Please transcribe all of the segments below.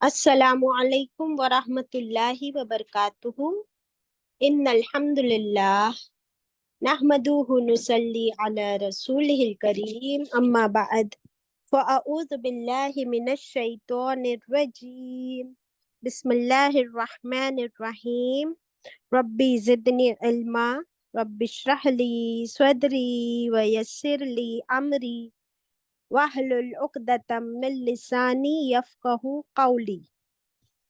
अस्सलामु अलैकुम वरहमतुल्लाहि वबरकातुहू। इन्नल हम्दुलिल्लाह नहमदुहु नुसल्ली अला रसूलिहिल करीम अम्मा बअद फ़अऊज़ु बिल्लाहि मिनश शैतानिर रजीम। बिस्मिल्लाहिर रहमानिर रहीम। रब्बी ज़िदनी इल्मा रब्बिश्रह ली सदरी व यस्सिर ली अमरी वहलुल उक़दतम मिन लिसानी यफ़क़हू क़ौली।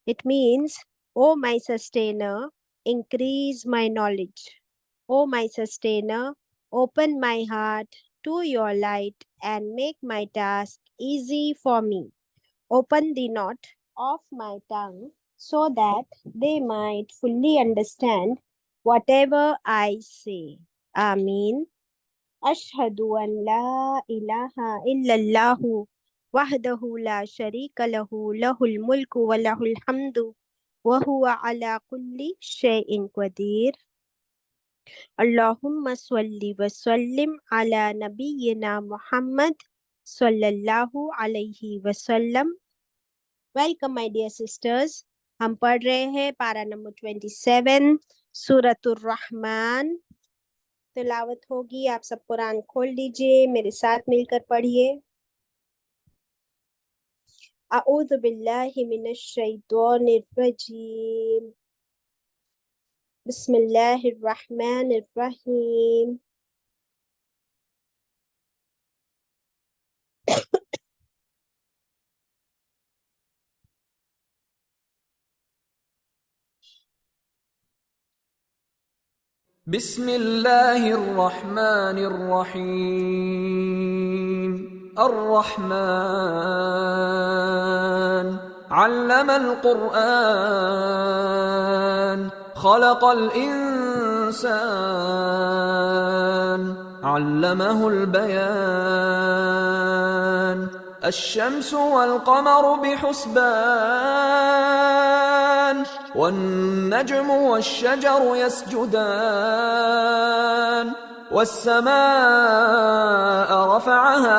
It means, O my sustainer, increase my knowledge. O my sustainer, open my heart to your light and make my task easy for me. Open the knot of my tongue so that they might fully understand whatever I say. Ameen. Ashhadu an la ilaha illallahu wahdahu la sharika lahu lahul mulku wa lahul hamdu wa huwa ala kulli shay'in qadir. Allahumma salli wa sallim ala nabiyyina Muhammad sallallahu alayhi wa sallam. Welcome my dear sisters. हम पढ़ रहे हैं पारा number 27 सूरतुर Rahman. तिलावत होगी। आप सब कुरान खोल लीजिए, मेरे साथ मिलकर पढ़िए। अऊज़ु बिल्लाहि मिनश शैतानिर रजीम। बिस्मिल्लाहिर रहमानिर रहीम। बिस्मिल्लाहिर्रहमानिर्रहीम। अर्रहमान अल्लमल क़ुरआन खलक़ल इंसान अल्लमहुल बयान अश्शम्सु वल क़मरु बिहुस्बान वन्नज्मु वश्शजरु यस्जुदान वस्समाअ रफ़अहा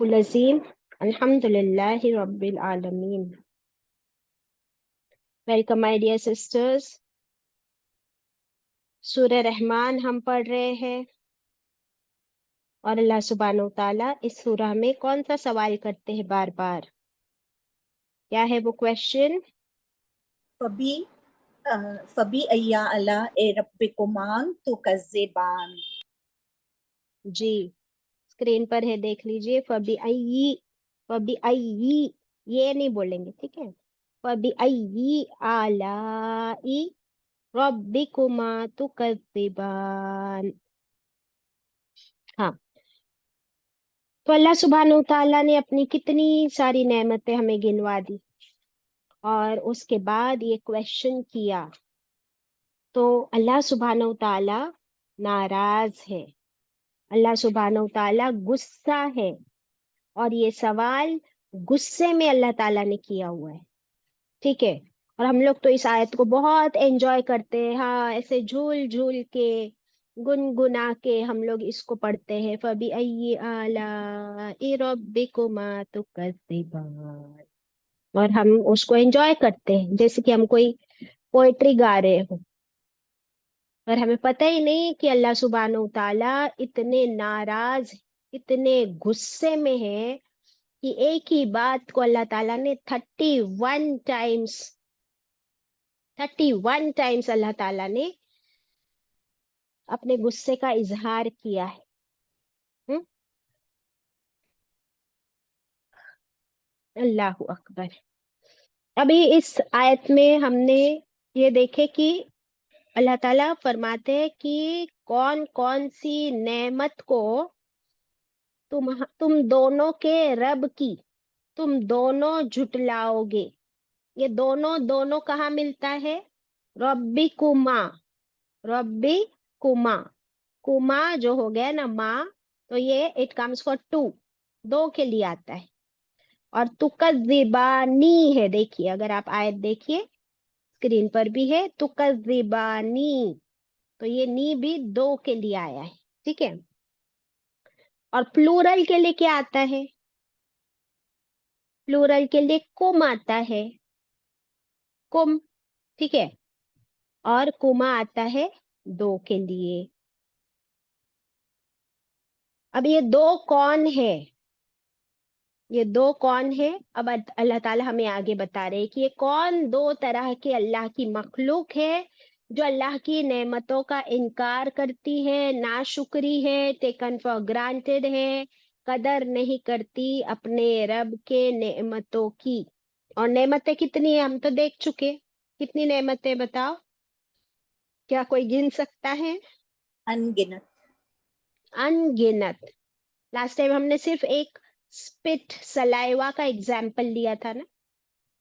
Ulazim. Alhamdulillahi Rabbil Alameen. Welcome my dear sisters. सूरह रहमान हम पढ़ रहे हैं और अल्लाह सुब्हानहू व तआला इस सूरह में कौन सा सवाल करते हैं बार बार? क्या है वो क्वेश्चन? फबी फबी अय्या अला ए रब्बिकुमान तुकज़्ज़िबान। जी, स्क्रीन पर है, देख लीजिए। फबी आई, ये नहीं बोलेंगे, ठीक है। फबी आई आलाई रब्बिकुमा तुकज़्ज़िबान। हाँ, तो अल्लाह सुब्हानहू तआला ने अपनी कितनी सारी नेमतें हमें गिनवा दी और उसके बाद ये क्वेश्चन किया, तो अल्लाह सुब्हानहू तआला नाराज है। अल्लाह सुब्हानहू ताला गुस्सा है, और ये सवाल गुस्से में अल्लाह ताला ने किया हुआ है। ठीक है। और हम लोग तो इस आयत को बहुत एंजॉय करते हैं, हाँ, ऐसे झूल झूल के गुनगुना के हम लोग इसको पढ़ते हैं, फबी अय्यि आलाइ रब्बिकुमा तुकज़्ज़िबान। और हम उसको एंजॉय करते हैं जैसे कि हम कोई पोएट्री गा रहे हो। और हमें पता ही नहीं कि अल्लाह सुब्हानहू ताला इतने नाराज, इतने गुस्से में है कि एक ही बात को अल्लाह ताला ने 31 टाइम्स, 31 टाइम्स अल्लाह ताला ने अपने गुस्से का इजहार किया है। हम्म? अल्लाह अकबर। अभी इस आयत में हमने ये देखे कि अल्लाह ताला फरमाते हैं कि कौन कौन सी नेमत को तुम दोनों के रब की तुम दोनों झुटलाओगे। ये दोनों दोनों कहाँ मिलता है? रब्बी कुमा, रब्बी कुमा, कुमा जो हो गया ना माँ, तो ये इट कम्स फॉर टू, दो के लिए आता है। और तुकज़्ज़िबानी है, देखिए अगर आप आयत देखिए स्क्रीन पर भी है तुकज़्ज़िबानी, तो ये नी भी दो के लिए आया है। ठीक है। और प्लूरल के लिए क्या आता है? प्लूरल के लिए कुम आता है, कुम। ठीक है। और कुमा आता है दो के लिए। अब ये दो कौन है? ये दो कौन है? अब अल्लाह ताला हमें आगे बता रहे हैं कि ये कौन दो तरह के अल्लाह की मखलूक है जो अल्लाह की नेमतों का इनकार करती है, नाशुक्री है, टेकन फॉर ग्रांटेड है, कदर नहीं करती अपने रब के नेमतों की। और नेमतें कितनी है हम तो देख चुके। कितनी नेमतें बताओ, क्या कोई गिन सकता है? अनगिनत। अनगिनत। लास्ट टाइम हमने सिर्फ एक स्पिट सलाइवा का एग्जाम्पल लिया था ना,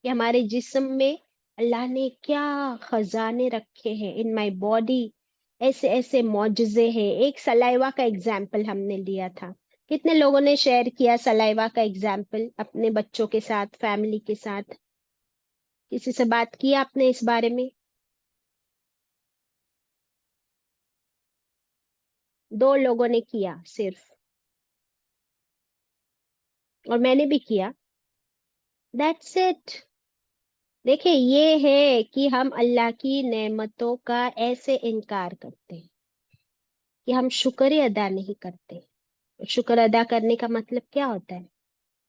कि हमारे जिस्म में अल्लाह ने क्या खजाने रखे हैं, इन माय बॉडी ऐसे ऐसे मौजूजे हैं। एक सलाइवा का एग्जाम्पल हमने लिया था। कितने लोगों ने शेयर किया सलाइवा का एग्जाम्पल अपने बच्चों के साथ, फैमिली के साथ? किसी से बात की आपने इस बारे में? दो लोगों ने किया सिर्फ, और मैंने भी किया। That's it. देखिए ये है कि हम अल्लाह की नेमतों का ऐसे इनकार करते हैं कि हम शुक्र अदा नहीं करते। शुक्र अदा करने का मतलब क्या होता है?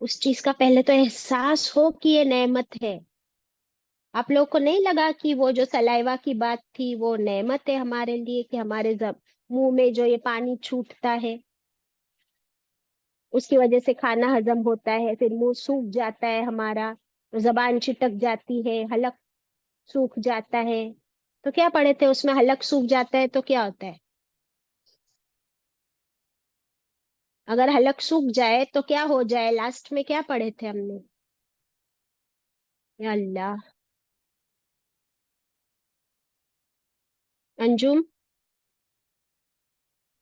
उस चीज का पहले तो एहसास हो कि ये नेमत है। आप लोगों को नहीं लगा कि वो जो सलाइवा की बात थी वो नेमत है हमारे लिए, कि हमारे मुंह में जो ये पानी छूटता है उसकी वजह से खाना हजम होता है, फिर मुंह सूख जाता है हमारा, जबान चिटक जाती है, हलक सूख जाता है। तो क्या पढ़े थे उसमें? हलक सूख जाता है तो क्या होता है? अगर हलक सूख जाए तो क्या हो जाए? लास्ट में क्या पढ़े थे हमने? या अल्लाह। अंजुम।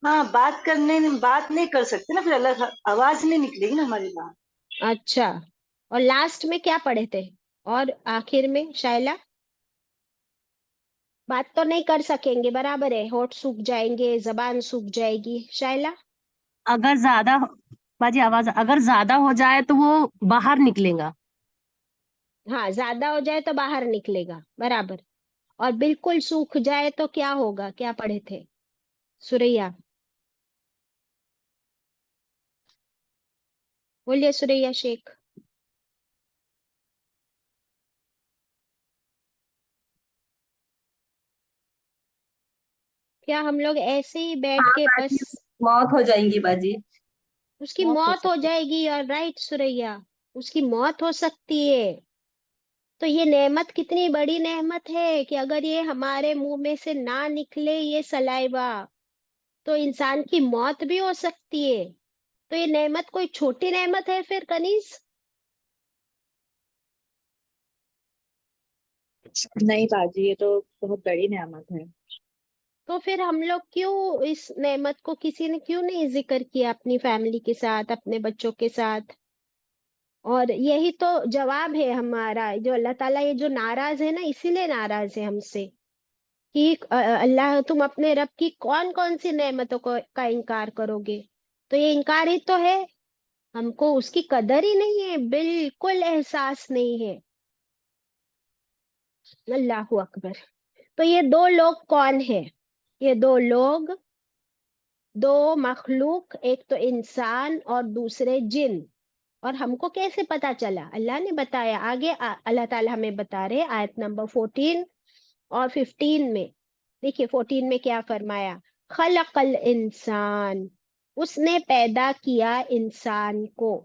हाँ, बात नहीं कर सकते ना, फिर अलग आवाज नहीं निकलेगी ना हमारी बात। अच्छा। और लास्ट में क्या पढ़े थे? और आखिर में शायला? बात तो नहीं कर सकेंगे, बराबर है, होठ सूख जाएंगे, जबान सूख जाएगी। शायला? अगर ज्यादा बाजी आवाज अगर ज्यादा हो जाए तो वो बाहर निकलेगा। हाँ, ज्यादा हो जाए तो बाहर निकलेगा, बराबर। और बिल्कुल सूख जाए तो क्या होगा? क्या पढ़े थे सुरैया? बोलिए सुरैया शेख। क्या हम लोग ऐसे ही बैठ हाँ के बाजी, बस? मौत हो जाएंगी बाजी। उसकी मौत हो मौत हो सकती जाएगी, और राइट सुरैया, उसकी मौत हो सकती है। तो ये नेमत कितनी बड़ी नेमत है कि अगर ये हमारे मुंह में से ना निकले ये सलाइवा, तो इंसान की मौत भी हो सकती है। तो ये नेमत कोई छोटी नेमत है फिर कनीज? नहीं बाजी, ये तो बहुत बड़ी नेमत है। तो फिर हम लोग क्यों इस नेमत को किसी ने क्यों नहीं जिक्र किया अपनी फैमिली के साथ, अपने बच्चों के साथ? और यही तो जवाब है हमारा, जो अल्लाह ताला ये जो नाराज है ना, इसीलिए नाराज है हमसे कि अल्लाह तुम अपने रब की कौन कौन सी नेमतों को का इनकार करोगे। तो ये इनकार ही तो है, हमको उसकी कदर ही नहीं है, बिल्कुल एहसास नहीं है। अल्लाहु अकबर। तो ये दो लोग कौन है? ये दो लोग, दो मखलूक, एक तो इंसान और दूसरे जिन। और हमको कैसे पता चला? अल्लाह ने बताया आगे। अल्लाह ताला हमें बता रहे आयत नंबर 14 और 15 में। देखिए 14 में क्या फरमाया, खलकल इंसान, उसने पैदा किया इंसान को।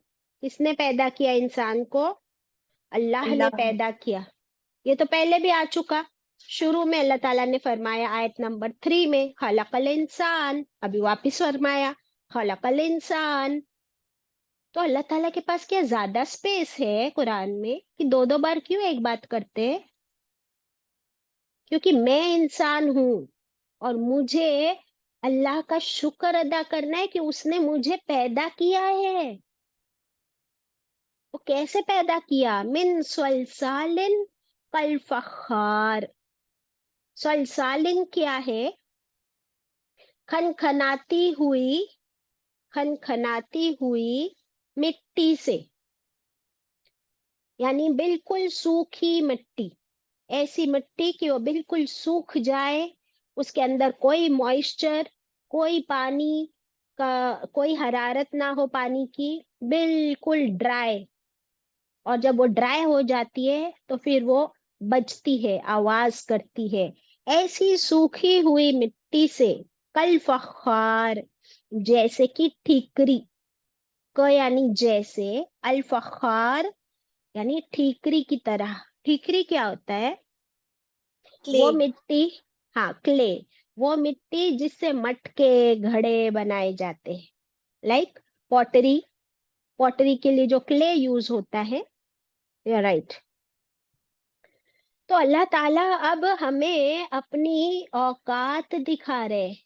किसने पैदा किया इंसान को? अल्लाह ने अल्लाह। पैदा किया। ये तो पहले भी आ चुका। शुरू में अल्लाह ताला ने फरमाया आयत नंबर 3 में खलकल इंसान, अभी वापिस फरमाया खलकल इंसान। तो अल्लाह ताला के पास क्या ज्यादा स्पेस है कुरान में कि दो दो बार क्यों एक बात करते हैं? क्योंकि मैं इंसान हूं और मुझे अल्लाह का शुक्र अदा करना है कि उसने मुझे पैदा किया है। तो कैसे पैदा किया? मिन सलसालिन कल फखार। सलसालिन क्या है? खनखनाती हुई, खनखनाती हुई मिट्टी से, यानी बिल्कुल सूखी मिट्टी। ऐसी मिट्टी कि वो बिल्कुल सूख जाए, उसके अंदर कोई मॉइस्चर, कोई पानी का, कोई हरारत ना हो पानी की, बिल्कुल ड्राई। और जब वो ड्राई हो जाती है तो फिर वो बजती है, आवाज करती है। ऐसी सूखी हुई मिट्टी से, कल फखार, जैसे कि ठीकरी। क यानी जैसे, अल फखार यानी ठीकरी की तरह। ठीकरी क्या होता है? क्ले। वो मिट्टी, हाँ क्ले, वो मिट्टी जिससे मटके घड़े बनाए जाते हैं, लाइक पॉटरी। पॉटरी के लिए जो क्ले यूज होता है, राइट। तो अल्लाह ताला अब हमें अपनी औकात दिखा रहे हैं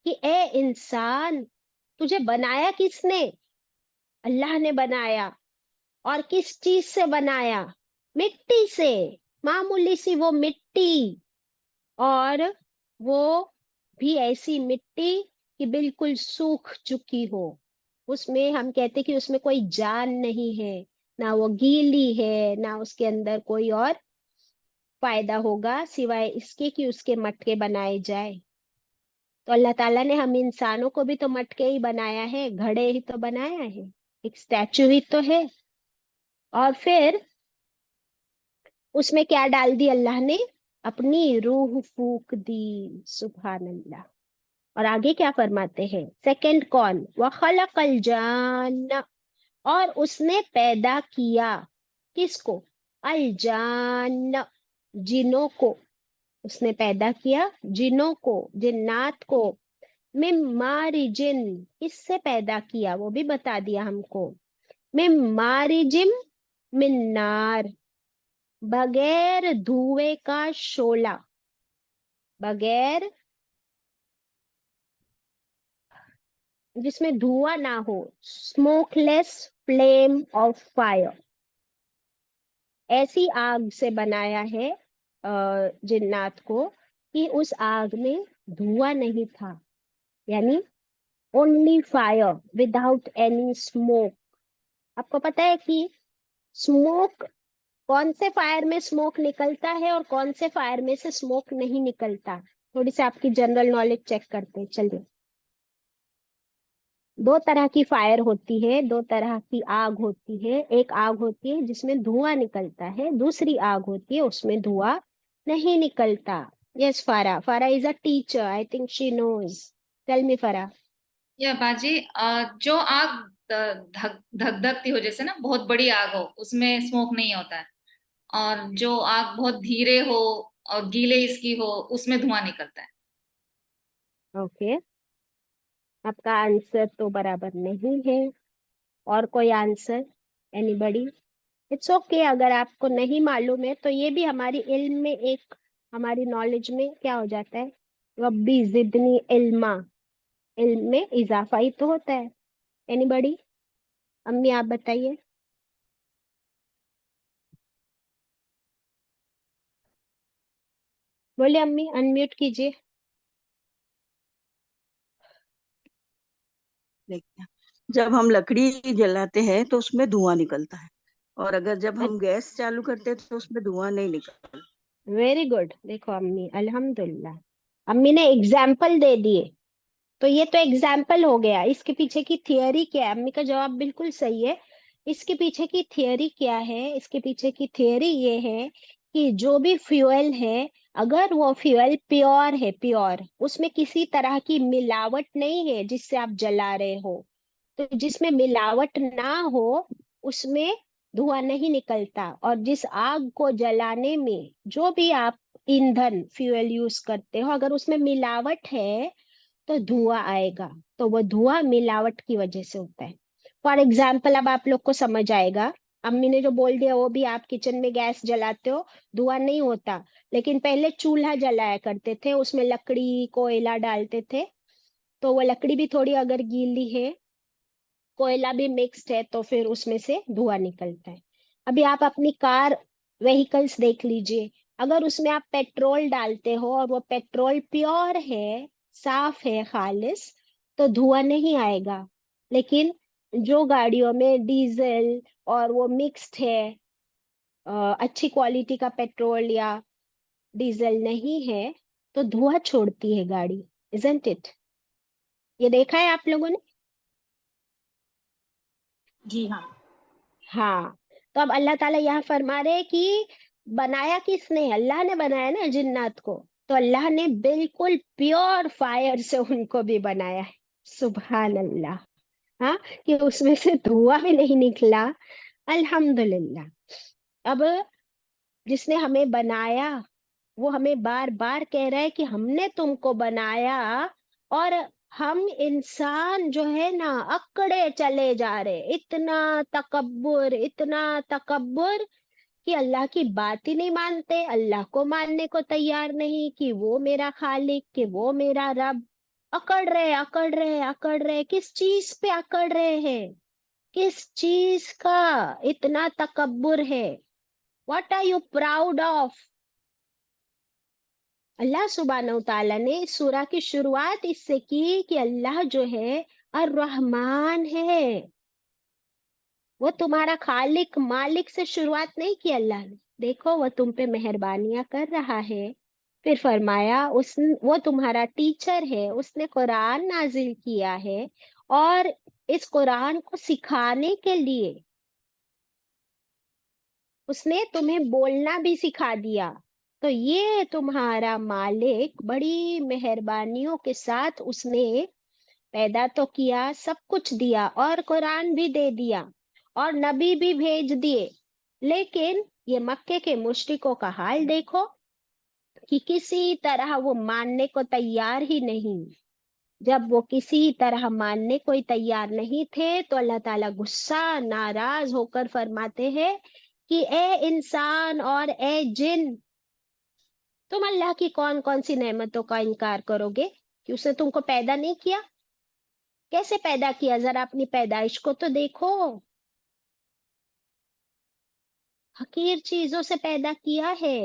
कि ए इंसान, तुझे बनाया किसने? अल्लाह ने बनाया। और किस चीज से बनाया? मिट्टी से। मामूली सी वो मिट्टी। और वो भी ऐसी मिट्टी कि बिल्कुल सूख चुकी हो। उसमें हम कहते कि उसमें कोई जान नहीं है, ना वो गीली है, ना उसके अंदर कोई और फायदा होगा सिवाय इसके कि उसके मटके बनाए जाए। तो अल्लाह ताला ने हम इंसानों को भी तो मटके ही बनाया है, घड़े ही तो बनाया है, एक स्टैचू ही तो है। और फिर उसमें क्या डाल दी अल्लाह ने? अपनी रूह फूक दी। सुभान अल्लाह। और आगे क्या फरमाते हैं? सेकंड कौन? वखलकल जान, और उसने पैदा किया किसको? अल जान, जिनों को। उसने पैदा किया जिनों को, जिन्नात को। मिम मारिजिन, इससे पैदा किया वो भी बता दिया हमको। मिम मारिजिम मिन नार, बगैर धुएं का शोला, बगैर, जिसमें धुआं ना हो, स्मोकलेस फ्लेम ऑफ फायर। ऐसी आग से बनाया है जिन्नात को कि उस आग में धुआं नहीं था, यानी only fire without any smoke. आपको पता है कि स्मोक, कौन से फायर में स्मोक निकलता है और कौन से फायर में से स्मोक नहीं निकलता? थोड़ी सी आपकी जनरल नॉलेज चेक करते हैं, चलिए। दो तरह की फायर होती है, दो तरह की आग होती है। एक आग होती है जिसमें धुआं निकलता है, दूसरी आग होती है उसमें धुआं नहीं निकलता। Yes Farah, Farah is a teacher, I think she knows. Tell me Farah. या बाजी, जो आग धक धक धकती हो, जैसे ना बहुत बड़ी आग हो, उसमें स्मोक नहीं होता है। और जो आग बहुत धीरे हो और गीले इसकी हो, उसमें धुआं निकलता है। ओके, आपका आंसर तो बराबर नहीं है। और कोई आंसर? एनीबडी? इट्स ओके, अगर आपको नहीं मालूम है तो ये भी हमारी इल्म में एक, हमारी नॉलेज में क्या हो जाता है, रब्बी जिदनी इल्मा, इल्म में इजाफा ही तो होता है। एनीबडी? अम्मी आप बताइए। बोले अम्मी, अनम्यूट कीजिए। देखिए, जब हम लकड़ी जलाते हैं तो उसमें धुआं निकलता है, और अगर जब हम गैस चालू करते हैं तो उसमें धुआं नहीं निकलता। Very good. देखो अम्मी, अल्हम्दुलिल्लाह, अम्मी ने एग्जाम्पल दे दिए। तो ये तो एग्जाम्पल हो गया, इसके पीछे की थियरी क्या है? अम्मी का जवाब बिल्कुल सही है। इसके पीछे की थियरी क्या है? इसके पीछे की थियरी ये है कि जो भी फ्यूल है, अगर वो फ्यूल प्योर है, प्योर, उसमें किसी तरह की मिलावट नहीं है जिससे आप जला रहे हो, तो जिसमें मिलावट ना हो उसमें धुआं नहीं निकलता। और जिस आग को जलाने में जो भी आप ईंधन फ्यूल यूज करते हो, अगर उसमें मिलावट है तो धुआं आएगा। तो वो धुआं मिलावट की वजह से होता है। फॉर एग्जाम्पल, अब आप लोग को समझ आएगा। अम्मी ने जो बोल दिया वो भी, आप किचन में गैस जलाते हो, धुआं नहीं होता। लेकिन पहले चूल्हा जलाया करते थे, उसमें लकड़ी कोयला डालते थे, तो वो लकड़ी भी थोड़ी अगर गीली है, कोयला भी मिक्स्ड है, तो फिर उसमें से धुआं निकलता है। अभी आप अपनी कार, व्हीकल्स देख लीजिए, अगर उसमें आप पेट्रोल डालते हो और वो पेट्रोल प्योर है, साफ है, खालिस, तो धुआं नहीं आएगा। लेकिन जो गाड़ियों में डीजल और वो मिक्स्ड है, अच्छी क्वालिटी का पेट्रोल या डीजल नहीं है, तो धुआं छोड़ती है गाड़ी। Isn't it? ये देखा है आप लोगों ने? जी हाँ। हाँ। तो अब अल्लाह ताला यहाँ फरमा रहे हैं कि बनाया किसने? अल्लाह ने बनाया ना जिन्नात को। तो अल्लाह ने बिल्कुल प्योर फायर से उनको भी बनाया है। सुभान अल्लाह। हाँ, कि उसमें से धुआं भी नहीं निकला। अल्हम्दुलिल्लाह। अब जिसने हमें बनाया, वो हमें बार बार कह रहा है कि हमने तुमको बनाया, और हम इंसान जो है ना, अकड़े चले जा रहे, इतना तकब्बुर कि अल्लाह की बात ही नहीं मानते, अल्लाह को मानने को तैयार नहीं कि वो मेरा खालिक, कि वो मेरा रब। अकड़ रहे, अकड़ रहे, अकड़ रहे। किस चीज पे अकड़ रहे हैं? किस चीज का इतना तकब्बुर है? What are you proud of? Allah सुब्हानहू तआला ने इस सूरा की शुरुआत इससे की कि अल्लाह जो है अर रहमान है। वो तुम्हारा खालिक मालिक से शुरुआत नहीं की अल्लाह ने। देखो वो तुम पे मेहरबानियां कर रहा है। फिर फरमाया उस, वो तुम्हारा टीचर है, उसने कुरान नाजिल किया है, और इस कुरान को सिखाने के लिए उसने तुम्हें बोलना भी सिखा दिया। तो ये तुम्हारा मालिक बड़ी मेहरबानियों के साथ उसने पैदा तो किया, सब कुछ दिया, और कुरान भी दे दिया, और नबी भी भेज दिए। लेकिन ये मक्के के मुश्रिकों का हाल देखो, कि किसी तरह वो मानने को तैयार ही नहीं। जब वो किसी तरह मानने को ही तैयार नहीं थे, तो अल्लाह ताला गुस्सा, नाराज होकर फरमाते हैं कि ए इंसान और ए जिन, तुम अल्लाह की कौन कौन सी नेमतों का इनकार करोगे कि उसने तुमको पैदा नहीं किया? कैसे पैदा किया? जरा अपनी पैदाइश को तो देखो। हकीर चीजों से पैदा किया है।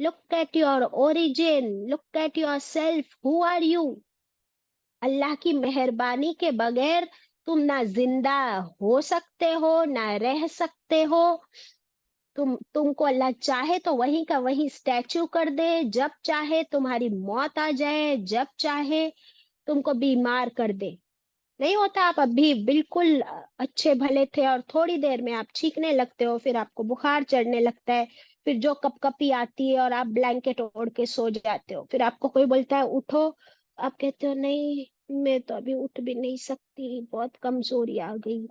Look at your origin, look at your self, who are you? Allah की मेहरबानी के बगैर तुम ना जिंदा हो सकते हो, ना रह सकते हो। तुमको अल्लाह चाहे तो वहीं का वहीं स्टैचू कर दे, जब चाहे तुम्हारी मौत आ जाए, जब चाहे तुमको बीमार कर दे। नहीं होता, आप अभी बिल्कुल अच्छे भले थे और थोड़ी देर में आप छींकने लगते हो, फिर आपको बुखार चढ़ने लगता है, फिर जो कपकपी आती है और आप ब्लैंकेट ओढ़ के सो जाते हो, फिर आपको कोई बोलता है उठो, आप कहते हो नहीं, मैं तो अभी उठ भी नहीं सकती, बहुत कमजोरी आ गई।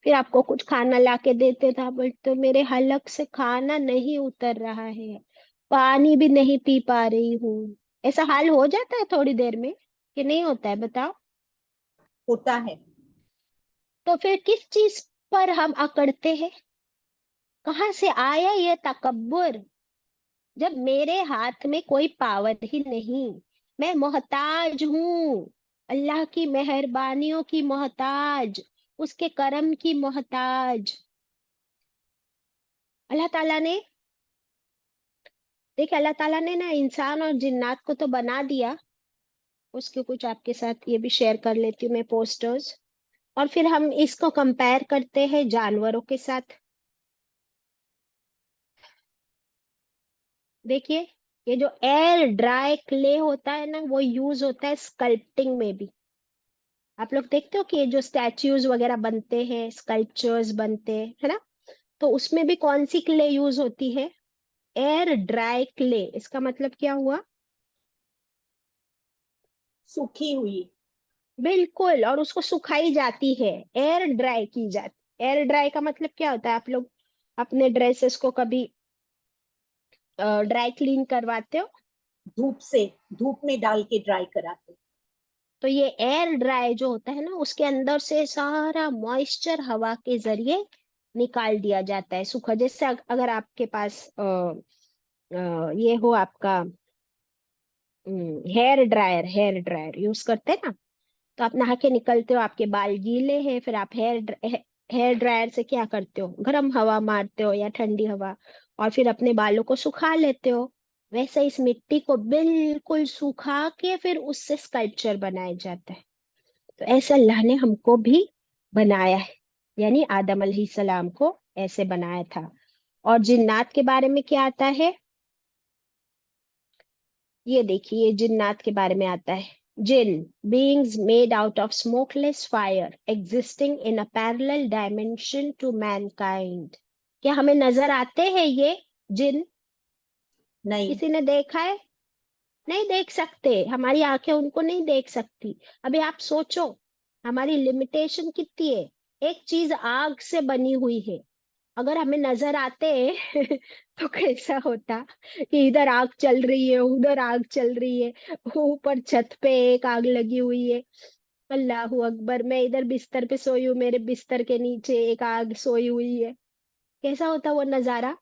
फिर आपको कुछ खाना ला के देते था, बोलते हो मेरे हलक से खाना नहीं उतर रहा है, पानी भी नहीं पी पा रही हूँ। ऐसा हाल हो जाता है थोड़ी देर में, कि नहीं होता है? बताओ। होता है। तो फिर किस चीज पर हम अकड़ते हैं? कहाँ से आया ये तकब्बुर? जब मेरे हाथ में कोई पावर ही नहीं, मैं मोहताज हूँ, अल्लाह की मेहरबानियों की मोहताज, उसके करम की मोहताज। अल्लाह ताला ने, देखिए अल्लाह ताला ने ना इंसान और जिन्नात को तो बना दिया, उसके कुछ आपके साथ ये भी शेयर कर लेती हूँ मैं पोस्टर्स। और फिर हम इसको कंपेयर करते हैं जानवरों के साथ। देखिए, ये जो एयर ड्राई क्ले होता है ना, वो यूज होता है स्कल्पटिंग में भी। आप लोग देखते हो कि ये जो स्टैच्यूज वगैरह बनते हैं, स्कल्पचर्स बनते हैं, है ना, तो उसमें भी कौन सी क्ले यूज होती है? Air dry clay. इसका मतलब क्या हुआ? सूखी हुई। बिल्कुल, और उसको सुखाई जाती है, एयर ड्राई की जाती। एयर ड्राई का मतलब क्या होता है? आप लोग अपने ड्रेसेस को कभी ड्राई क्लीन करवाते हो? धूप से, धूप में डाल के ड्राई कराते। तो ये एयर ड्राई जो होता है ना, उसके अंदर से सारा मॉइस्चर हवा के जरिए निकाल दिया जाता है, सूखा। जैसे अगर आपके पास ये हो आपका हेयर ड्रायर यूज करते हैं ना, तो आप नहा के निकलते हो, आपके बाल गीले हैं, फिर आप हेयर ड्रायर से क्या करते हो? गर्म हवा मारते हो या ठंडी हवा, और फिर अपने बालों को सुखा लेते हो। वैसे इस मिट्टी को बिल्कुल सुखा के फिर उससे स्कल्पचर बनाया जाता है। तो ऐसे अल्लाह ने हमको भी बनाया है, यानी आदम अलैहिस्सलाम को ऐसे बनाया था। और जिन्नात के बारे में क्या आता है? ये देखिए, जिन्नात के बारे में आता है। जिन, beings made out of smokeless fire existing in a parallel dimension to mankind। क्या हमें नजर आते हैं ये जिन? नहीं। किसी ने देखा है? नहीं देख सकते, हमारी आंखें उनको नहीं देख सकती। अभी आप सोचो, हमारी लिमिटेशन कितनी है। एक चीज आग से बनी हुई है, अगर हमें नजर आते तो कैसा होता कि इधर आग चल रही है, उधर आग चल रही है, ऊपर छत पे एक आग लगी हुई है, अल्लाहू अकबर, मैं इधर बिस्तर पे सोई हूँ, मेरे बिस्तर के नीचे एक आग सोई हुई है, कैसा होता वो नजारा?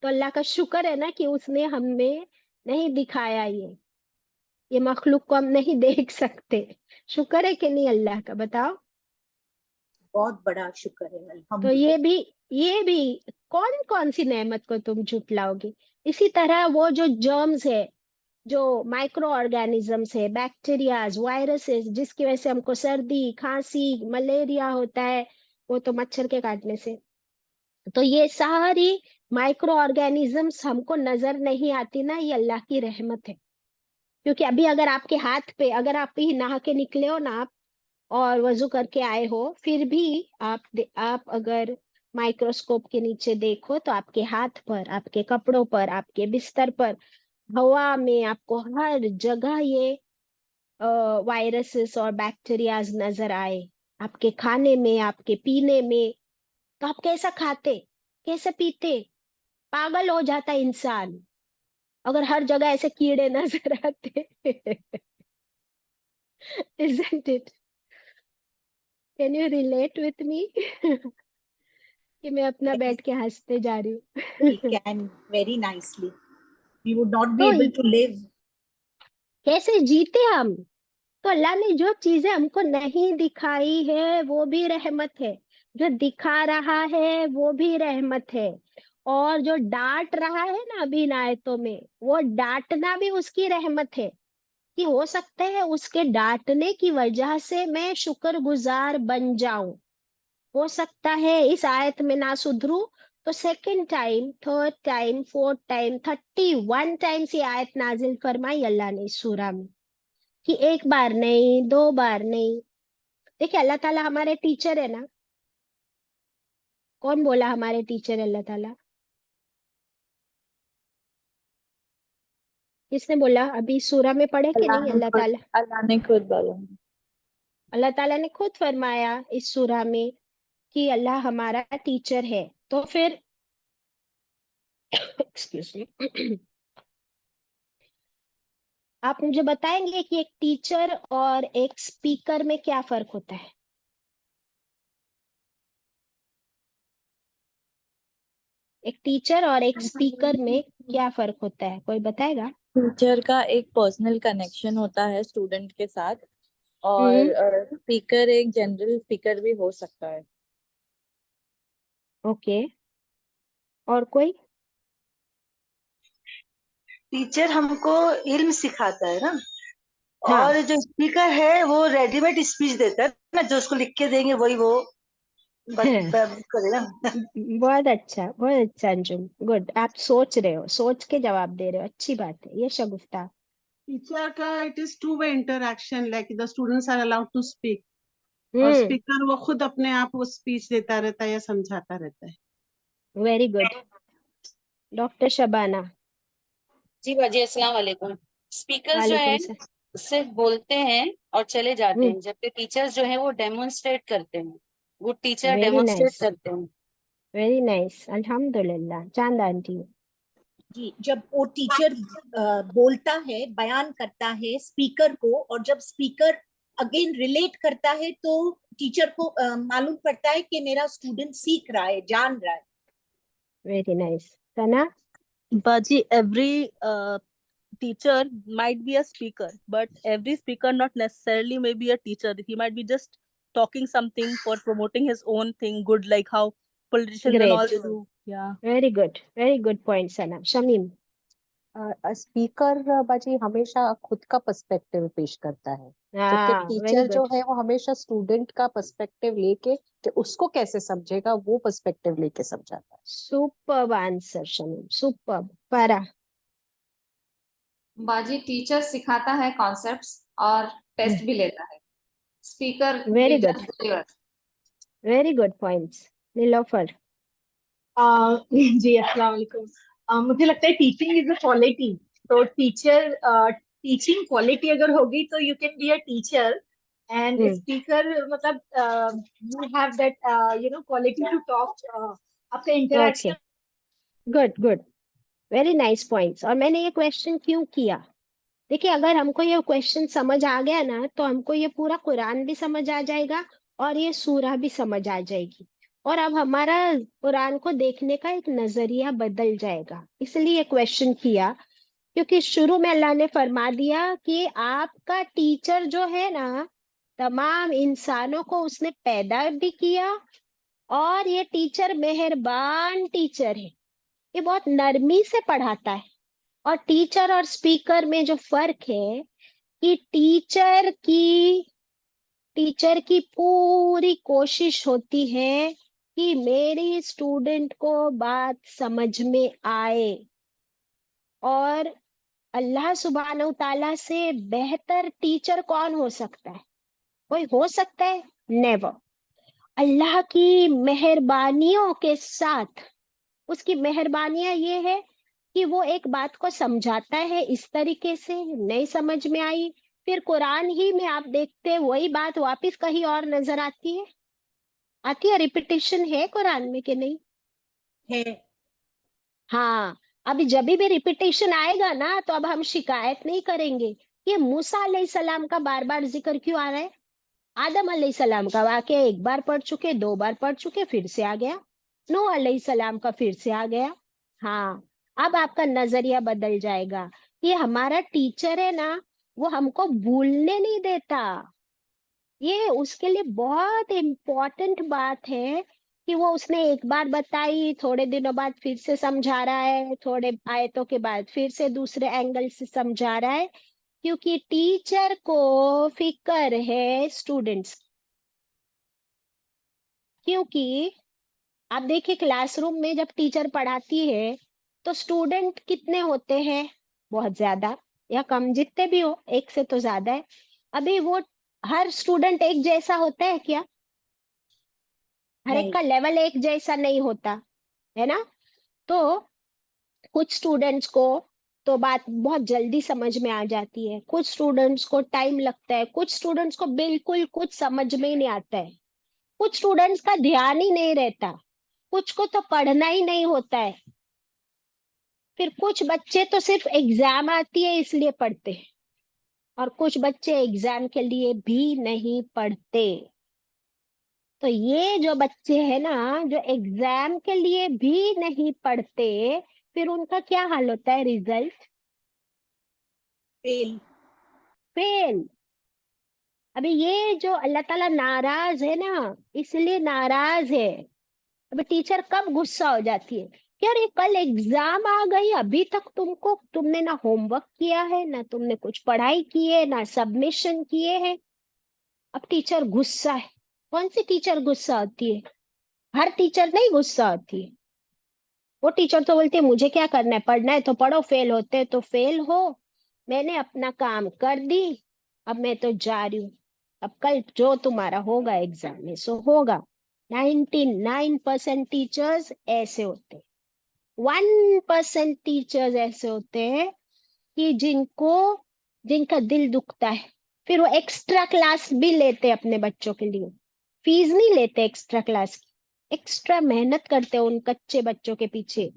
तो अल्लाह का शुक्र है ना कि उसने हमें नहीं दिखाया ये मखलूक को हम नहीं देख सकते। शुक्र है कि नहीं अल्लाह का, बताओ। बहुत बड़ा शुक्र है, तो अल्हम्दुलिल्लाह। ये भी कौन कौन सी नेमत को तुम झुटलाओगे? इसी तरह वो जो जर्म्स है, जो माइक्रो ऑर्गेनिजम्स है, बैक्टीरियाज, वायरसेस, जिसकी वजह से हमको सर्दी, खांसी, मलेरिया होता है, वो तो मच्छर के काटने से। तो ये सारी माइक्रो ऑर्गेनिजम्स हमको नजर नहीं आती ना, ये अल्लाह की रहमत है। क्योंकि अभी अगर आपके हाथ पे, अगर आप ही नहा के निकले हो ना, और वजू करके आए हो, फिर भी आप अगर माइक्रोस्कोप के नीचे देखो तो आपके हाथ पर, आपके कपड़ों पर, आपके बिस्तर पर, हवा में, आपको हर जगह ये वायरसेस और बैक्टीरियाज नजर आए। आपके खाने में, आपके पीने में, तो आप कैसा खाते, कैसे पीते? पागल हो जाता इंसान अगर हर जगह ऐसे कीड़े नजर आते। Isn't it? Can you relate with me? कि मैं अपना Yes, बैठ के हंसते जा रही we हूँ। can very nicely. We would not be तो able to live. कैसे जीते हम? तो अल्लाह ने जो चीजें हमको नहीं दिखाई है वो भी रहमत है, जो दिखा रहा है वो भी रहमत है, और जो डांट रहा है ना अभी इन आयतों में, वो डांटना भी उसकी रहमत है। कि हो सकता है उसके डांटने की वजह से मैं शुक्रगुजार बन जाऊं। हो सकता है इस आयत में ना सुधरू, तो second time, third time, fourth time, 31 times ये आयत नाजिल फरमाई अल्लाह ने इस सूरा में। कि एक बार नहीं, दो बार नहीं। देखिए अल्लाह ताला हमारे टीचर है ना। कौन बोला हमारे टीचर है अल्लाह ताला? किसने बोला? अभी सूरा में पढ़े कि नहीं अल्लाह ताला? अल्लाह ने खुद बोला। अल्लाह ताला ने खुद फरमाया इस सूरा में कि अल्लाह हमारा टीचर है। तो फिर एक्सक्यूज मी, आप मुझे बताएंगे कि एक टीचर और एक स्पीकर में क्या फर्क होता है? एक टीचर और एक स्पीकर में क्या फर्क होता है, कोई बताएगा? टीचर का एक पर्सनल कनेक्शन होता है स्टूडेंट के साथ, और हम्म। स्पीकर एक जनरल स्पीकर भी हो सकता है। ओके, और कोई? टीचर हमको इल्म सिखाता है ना, हाँ। और जो स्पीकर है वो रेडीमेड स्पीच देता है ना, जो उसको लिख के देंगे वही वो करेगा। बहुत अच्छा, बहुत अच्छा अंजुम, गुड। आप सोच रहे हो, सोच के जवाब दे रहे हो, अच्छी बात है ये शगुफ्ता। टीचर का it is two way interaction, like the students are allowed to speak, और हम्म। स्पीकर वो खुद अपने आप वो स्पीच देता रहता है या समझाता रहता है। Very good. डॉक्टर शबाना। जी बाजी, अस्सलाम वालेकुम। स्पीकर्स जो वालेकुम है सलाम। सिर्फ बोलते हैं और चले जाते हम्म। हैं, जबकि टीचर्स जो है वो डेमोन्स्ट्रेट करते हैं। Good teacher very demonstrate nice, करते हैं। वेरी नाइस, अल्हम्दुलिल्लाह। चांद आंटी। जी, जब वो टीचर बोलता है, बयान करता है स्पीकर को, और जब स्पीकर अगेन रिलेट करता है तो टीचर को मालूम पड़ता है कि मेरा स्टूडेंट सीख रहा है, जान रहा है। Very nice. Sana. Baji, every teacher might be a speaker, but every speaker not necessarily may be a teacher. He might be just talking something for promoting his own thing, good, like how politicians and all great, they do. Yeah. Very good point Sana. Shamim. Speaker बाजी हमेशा खुद का perspective पेश करता है, जबकि हाँ, very teacher जो गुड। है वो हमेशा स्टूडेंट का पर्सपेक्टिव लेके कि उसको कैसे समझेगा वो पर्सपेक्टिव लेके समझाता है। Superb answer Shamim, superb. पारा। बाजी, टीचर सिखाता है कॉन्सेप्ट्स और टेस्ट भी लेता है। Speaker very will good, just deliver. Very good points. Nilofar. जी अस्सलाम वालेकुम। मुझे लगता है टीचिंग इज अ क्वालिटी। तो टीचर, टीचिंग क्वालिटी अगर होगी तो you can be a teacher, and speaker मतलब you have that quality to talk, आपका okay, interaction. Good good, very nice points. और मैंने ये क्वेश्चन क्यों किया? देखिए, अगर हमको ये क्वेश्चन समझ आ गया ना, तो हमको ये पूरा कुरान भी समझ आ जाएगा और ये सूरह भी समझ आ जाएगी। और अब हमारा कुरान को देखने का एक नजरिया बदल जाएगा। इसलिए क्वेश्चन किया, क्योंकि शुरू में अल्लाह ने फरमा दिया कि आपका टीचर जो है ना, तमाम इंसानों को उसने पैदा भी किया, और ये टीचर मेहरबान टीचर है, ये बहुत नरमी से पढ़ाता है। और टीचर और स्पीकर में जो फर्क है कि टीचर की पूरी कोशिश होती है कि मेरी स्टूडेंट को बात समझ में आए। और अल्लाह सुब्हानहू ताला से बेहतर टीचर कौन हो सकता है? कोई हो सकता है? नेवर। अल्लाह की मेहरबानियों के साथ, उसकी मेहरबानियां ये है कि वो एक बात को समझाता है इस तरीके से, नहीं समझ में आई, फिर कुरान ही में आप देखते हैं वही बात वापस कहीं और नजर आती है। रिपीटिशन है कुरान में कि नहीं? है। हाँ। अभी जब भी रिपीटिशन आएगा ना, तो अब हम शिकायत नहीं करेंगे कि मूसा अलैहिस्सलाम का बार बार जिक्र क्यों आ रहा है। आदम अलैहिस्सलाम का वाकया एक बार पढ़ चुके, दो बार पढ़ चुके, फिर से आ गया। नूह अलैहिस्सलाम का फिर से आ गया। हाँ, अब आपका नजरिया बदल जाएगा कि हमारा टीचर है ना, वो हमको भूलने नहीं देता। ये उसके लिए बहुत इम्पोर्टेंट बात है कि वो उसने एक बार बताई, थोड़े दिनों बाद फिर से समझा रहा है, थोड़े आयतों के बाद फिर से दूसरे एंगल से समझा रहा है, क्योंकि टीचर को फिक्र है स्टूडेंट्स। क्योंकि आप देखिए, क्लासरूम में जब टीचर पढ़ाती है तो स्टूडेंट कितने होते हैं? बहुत ज्यादा या कम, जितने भी हो, एक से तो ज्यादा है। अभी वो हर स्टूडेंट एक जैसा होता है क्या? हर एक नहीं। का लेवल एक जैसा नहीं होता है ना। तो कुछ स्टूडेंट्स को तो बात बहुत जल्दी समझ में आ जाती है, कुछ स्टूडेंट्स को टाइम लगता है, कुछ स्टूडेंट्स को बिल्कुल कुछ समझ में ही नहीं आता है, कुछ स्टूडेंट्स का ध्यान ही नहीं रहता, कुछ को तो पढ़ना ही नहीं होता है, फिर कुछ बच्चे तो सिर्फ एग्जाम आती है इसलिए पढ़ते हैं, और कुछ बच्चे एग्जाम के लिए भी नहीं पढ़ते। तो ये जो बच्चे हैं ना, जो एग्जाम के लिए भी नहीं पढ़ते, फिर उनका क्या हाल होता है? Result fail. फेल। अभी ये जो अल्लाह ताला नाराज है ना, इसलिए नाराज है। अभी टीचर कब गुस्सा हो जाती है कि अरे कल एग्जाम आ गई, अभी तक तुमने ना होमवर्क किया है, ना तुमने कुछ पढ़ाई की है, ना सबमिशन किए हैं। अब टीचर गुस्सा है। कौन सी टीचर गुस्सा होती है? हर टीचर नहीं गुस्सा होती है। वो टीचर तो बोलती है मुझे क्या करना है, पढ़ना है तो पढ़ो, फेल होते हैं तो फेल हो, मैंने अपना काम कर दी, अब मैं तो जा रही हूँ, अब कल जो तुम्हारा होगा एग्जाम में सो होगा। 99% टीचर्स ऐसे होते हैं। 1% टीचर्स ऐसे होते हैं कि जिनका दिल दुखता है, फिर वो एक्स्ट्रा क्लास भी लेते हैं अपने बच्चों के लिए। फीस नहीं लेते एक्स्ट्रा क्लास की, एक्स्ट्रा मेहनत करते हैं उन कच्चे बच्चों के पीछे।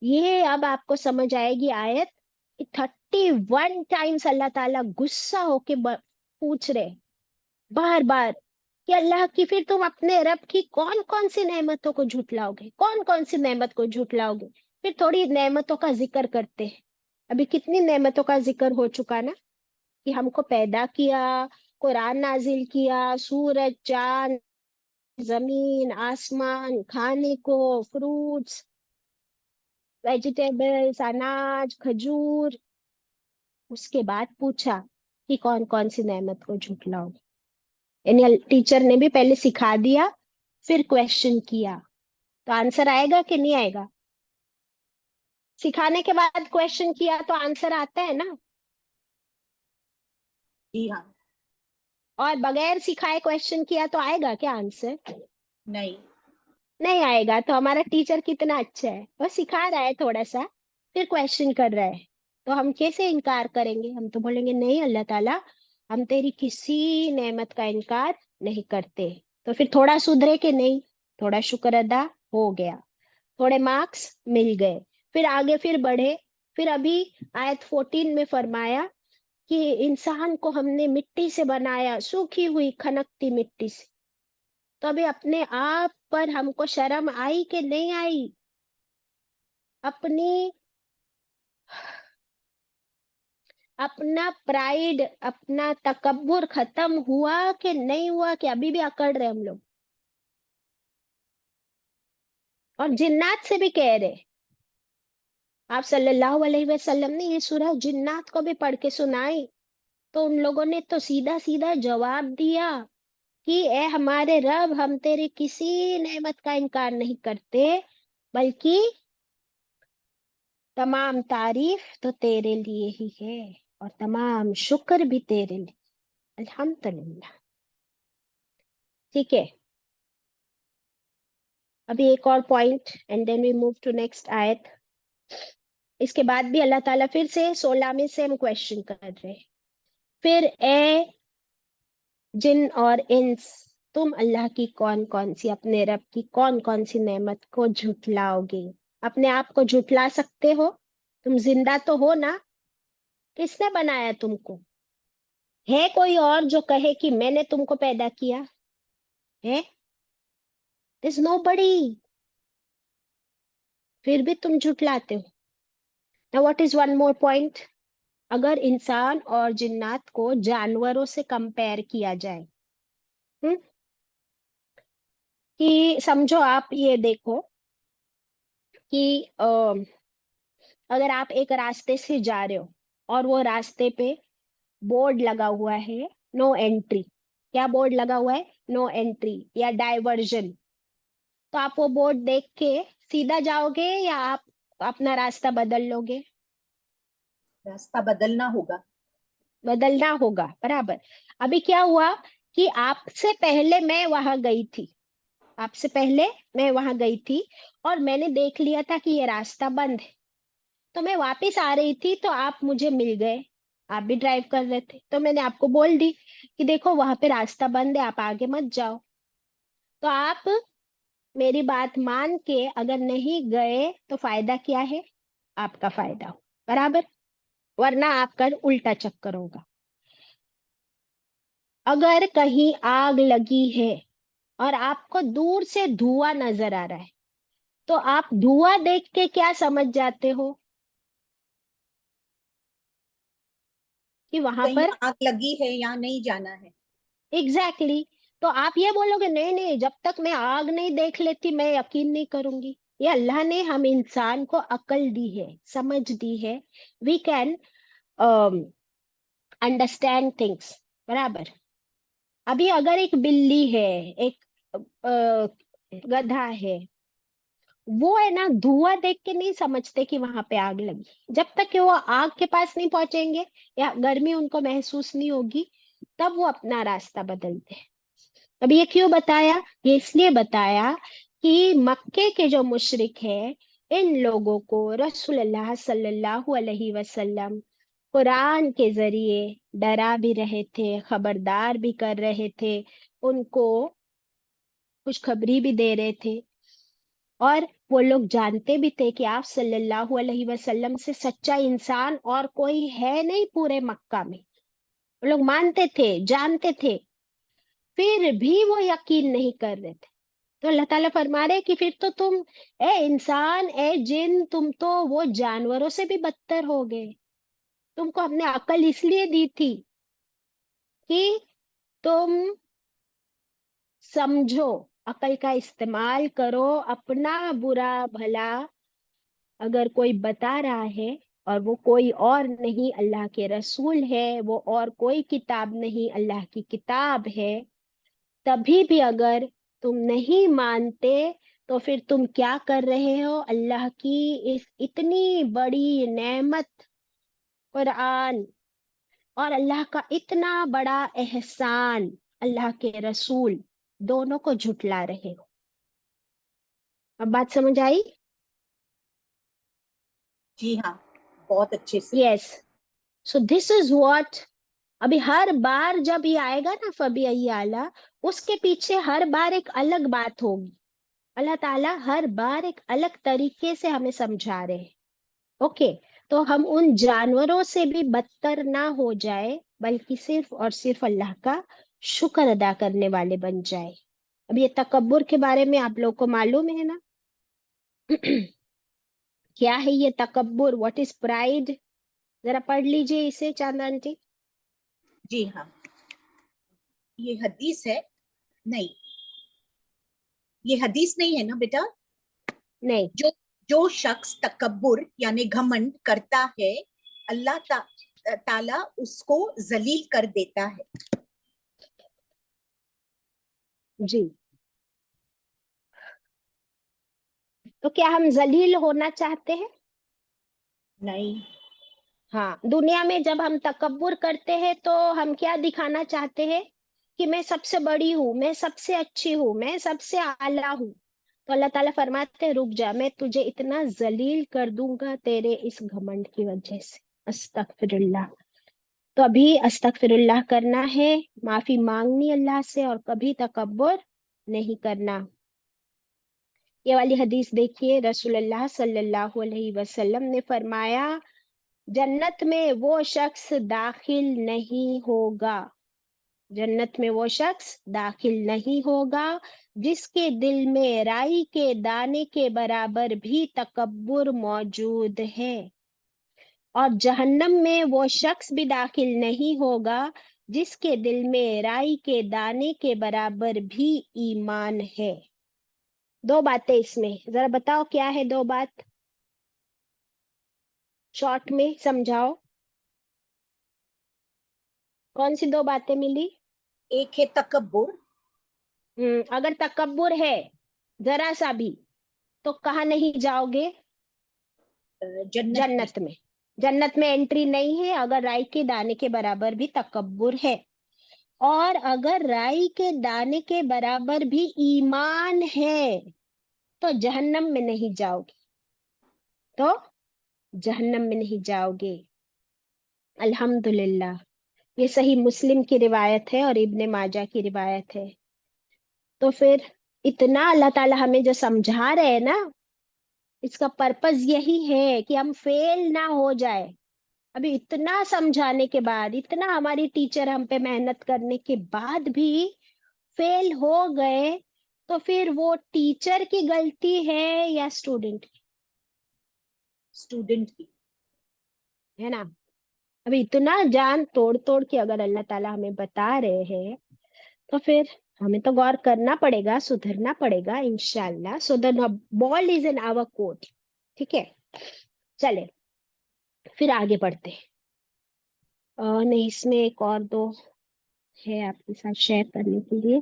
ये अब आपको समझ आएगी आयत। 31 टाइम्स अल्लाह ताला गुस्सा होके पूछ रहे बार बार कि अल्लाह की, फिर तुम अपने रब की कौन कौन सी नेमतों को झुटलाओगे, कौन कौन सी नेमत को झुटलाओगे। फिर थोड़ी नेमतों का जिक्र करते हैं। अभी कितनी नेमतों का जिक्र हो चुका ना, कि हमको पैदा किया, कुरान नाजिल किया, सूरज, चांद, जमीन, आसमान, खाने को, फ्रूट्स, वेजिटेबल्स, अनाज, खजूर। उसके बाद पूछा कि कौन कौन सी नेमत को झुटलाओगे। यानी टीचर ने भी पहले सिखा दिया, फिर क्वेश्चन किया, तो आंसर आएगा कि नहीं आएगा? सिखाने के बाद क्वेश्चन किया तो आंसर आता है ना। जी हाँ। और बगैर सिखाए क्वेश्चन किया तो आएगा क्या आंसर? नहीं। नहीं आएगा। तो हमारा टीचर कितना अच्छा है, वो सिखा रहा है थोड़ा सा, फिर क्वेश्चन कर रहा है, तो हम कैसे इनकार करेंगे? हम तो बोलेंगे नहीं अल्लाह ताला, हम तेरी किसी नेमत का इनकार नहीं करते। तो फिर थोड़ा सुधरे कि नहीं, थोड़ा शुक्र अदा हो गया, थोड़े मार्क्स मिल गए, फिर आगे फिर बढ़े। फिर अभी आयत 14 में फरमाया कि इंसान को हमने मिट्टी से बनाया, सूखी हुई खनकती मिट्टी से। तो अभी अपने आप पर हमको शर्म आई कि नहीं आई? अपनी अपना प्राइड, अपना तकब्बुर खत्म हुआ कि नहीं हुआ, कि अभी भी अकड़ रहे हम लोग? और जिन्नात से भी कह रहे, आप सल्लल्लाहु अलैहि वसल्लम ने ये सूरह जिन्नात को भी पढ़ के सुनाई, तो उन लोगों ने तो सीधा सीधा जवाब दिया कि ए हमारे रब, हम तेरी किसी नेमत का इनकार नहीं करते, बल्कि तमाम तारीफ तो तेरे लिए ही है और तमाम शुक्र भी तेरे लिए, अल्हम्दुलिल्लाह। ठीक है, अभी एक और point and then we move to next आयत। इसके बाद भी अल्लाह ताला फिर से 16 में से हम क्वेश्चन कर रहे हैं। फिर ए जिन और इंस, तुम अल्लाह की कौन कौन सी, अपने रब की कौन कौन सी नेमत को झुटलाओगे? अपने आप को झुटला सकते हो? तुम जिंदा तो हो ना? किसने बनाया तुमको? है कोई और जो कहे कि मैंने तुमको पैदा किया है? There's nobody. फिर भी तुम झुटलाते हो। Now what is one more point? अगर इंसान और जिन्नात को जानवरों से कंपेयर किया जाए, कि समझो आप ये देखो कि अगर आप एक रास्ते से जा रहे हो और वो रास्ते पे बोर्ड लगा हुआ है नो एंट्री। क्या बोर्ड लगा हुआ है? नो एंट्री या डाइवर्जन। तो आप वो बोर्ड देख के सीधा जाओगे या आप अपना रास्ता बदल लोगे? रास्ता बदलना होगा। बदलना होगा, बराबर। अभी क्या हुआ कि आपसे पहले मैं वहां गई थी, आपसे पहले मैं वहां गई थी और मैंने देख लिया था कि ये रास्ता बंद है, तो मैं वापस आ रही थी तो आप मुझे मिल गए, आप भी ड्राइव कर रहे थे, तो मैंने आपको बोल दी कि देखो वहां पे रास्ता बंद है, आप आगे मत जाओ। तो आप मेरी बात मान के अगर नहीं गए तो फायदा क्या है? आपका फायदा हो, बराबर, वरना आपका उल्टा चक्कर होगा। अगर कहीं आग लगी है और आपको दूर से धुआं नजर आ रहा है, तो आप धुआं देख के क्या समझ जाते हो? कि वहां कहीं पर आग लगी है या नहीं जाना है। एग्जैक्टली तो आप ये बोलोगे नहीं नहीं, जब तक मैं आग नहीं देख लेती मैं यकीन नहीं करूंगी। ये अल्लाह ने हम इंसान को अकल दी है, समझ दी है, वी कैन अंडरस्टैंड थिंग्स, बराबर। अभी अगर एक बिल्ली है, एक गधा है, वो है ना धुआं देख के नहीं समझते कि वहां पे आग लगी। जब तक कि वो आग के पास नहीं पहुंचेंगे या गर्मी उनको महसूस नहीं होगी, तब वो अपना रास्ता बदलते हैं। अब ये क्यों बताया? ये इसलिए बताया कि मक्के के जो मुशरिक है, इन लोगों को रसूलुल्लाह सल्लल्लाहु अलैहि वसल्लम कुरान के जरिए डरा भी रहे थे, खबरदार भी कर रहे थे, उनको खुशखबरी भी दे रहे थे। और वो लोग जानते भी थे कि आप सल्लल्लाहु अलैहि वसल्लम से सच्चा इंसान और कोई है नहीं पूरे मक्का में। वो लोग मानते थे, जानते थे, फिर भी वो यकीन नहीं कर रहे थे। तो अल्लाह ताला फरमा रहे कि फिर तो तुम, ए इंसान, ए जिन, तुम तो वो जानवरों से भी बदतर हो गए। तुमको हमने अकल इसलिए दी थी कि तुम समझो, अकल का इस्तेमाल करो, अपना बुरा भला अगर कोई बता रहा है और वो कोई और नहीं अल्लाह के रसूल है, वो और कोई किताब नहीं अल्लाह की किताब है, तभी भी अगर तुम नहीं मानते तो फिर तुम क्या कर रहे हो? अल्लाह की इस इतनी बड़ी नेमत कुरान और अल्लाह का इतना बड़ा एहसान, अल्लाह के रसूल, दोनों को झुटला रहे हो। अब बात समझ आई? जी हाँ, बहुत अच्छे से। Yes, so this is what. अभी हर बार जब ये आएगा ना फबी आला, उसके पीछे हर बार एक अलग बात होगी। अल्लाह ताला हर बार एक अलग तरीके से हमें समझा रहे हैं। ओके, तो हम उन जानवरों से भी बदतर ना हो जाए, बल्कि सिर्फ और सिर्फ अल्लाह का शुक्र अदा करने वाले बन जाए। अब ये तकब्बुर के बारे में आप लोग को मालूम है ना? क्या है ये तकब्बुर? What is pride? जरा पढ़ लीजिए इसे चांद आंटी। जी हाँ, ये हदीस है। नहीं, ये हदीस नहीं है ना बेटा। नहीं, जो जो शख्स तकब्बुर यानी घमंड करता है, अल्लाह ताला उसको जलील कर देता है। जी। तो क्या हम जलील होना चाहते हैं? नहीं। हाँ, दुनिया में जब हम तकब्बुर करते हैं तो हम क्या दिखाना चाहते हैं? कि मैं सबसे बड़ी हूँ, मैं सबसे अच्छी हूँ, मैं सबसे आला हूँ। तो अल्लाह ताला फरमाते हैं रुक जा, मैं तुझे इतना जलील कर दूंगा तेरे इस घमंड की वजह से। अस्तगफिरुल्लाह। तो अभी अस्तगफिरुल्लाह करना है, माफी मांगनी अल्लाह से, और कभी तकब्बुर नहीं करना। ये वाली हदीस देखिए, रसूलुल्लाह सल्लल्लाहु अलैहि वसल्लम ने फरमाया जन्नत में वो शख्स दाखिल नहीं होगा, जन्नत में वो शख्स दाखिल नहीं होगा जिसके दिल में राई के दाने के बराबर भी तकब्बुर मौजूद है, और जहन्नम में वो शख्स भी दाखिल नहीं होगा जिसके दिल में राई के दाने के बराबर भी ईमान है। दो बातें इसमें, जरा बताओ क्या है दो बात, शॉर्ट में समझाओ। कौन सी दो बातें मिली? एक है तकब्बुर। अगर तकब्बुर है जरा सा भी, तो कहाँ नहीं जाओगे? जन्नत में। जन्नत में। जन्नत में एंट्री नहीं है अगर राई के दाने के बराबर भी तकब्बुर है। और अगर राई के दाने के बराबर भी ईमान है तो जहन्नम में नहीं जाओगे, तो जहन्नम में नहीं जाओगे। अल्हम्दुलिल्लाह, ये सही मुस्लिम की रिवायत है और इब्ने माजा की रिवायत है। तो फिर इतना अल्लाह ताला हमें जो समझा रहे हैं ना, इसका पर्पस यही है कि हम फेल ना हो जाए। अभी इतना समझाने के बाद, इतना हमारी टीचर हम पे मेहनत करने के बाद भी फेल हो गए, तो फिर वो टीचर की गलती है या स्टूडेंट की? स्टूडेंट की। है ना? अभी इतना जान तोड़ तोड़ के अगर अल्लाह ताला हमें बता रहे हैं तो फिर हमें तो गौर करना पड़ेगा, सुधरना पड़ेगा इंशाल्लाह. So the ball is in our court. ठीक है, चले फिर आगे बढ़ते हैं. नहीं, इसमें एक और दो है आपके साथ शेयर करने के लिए.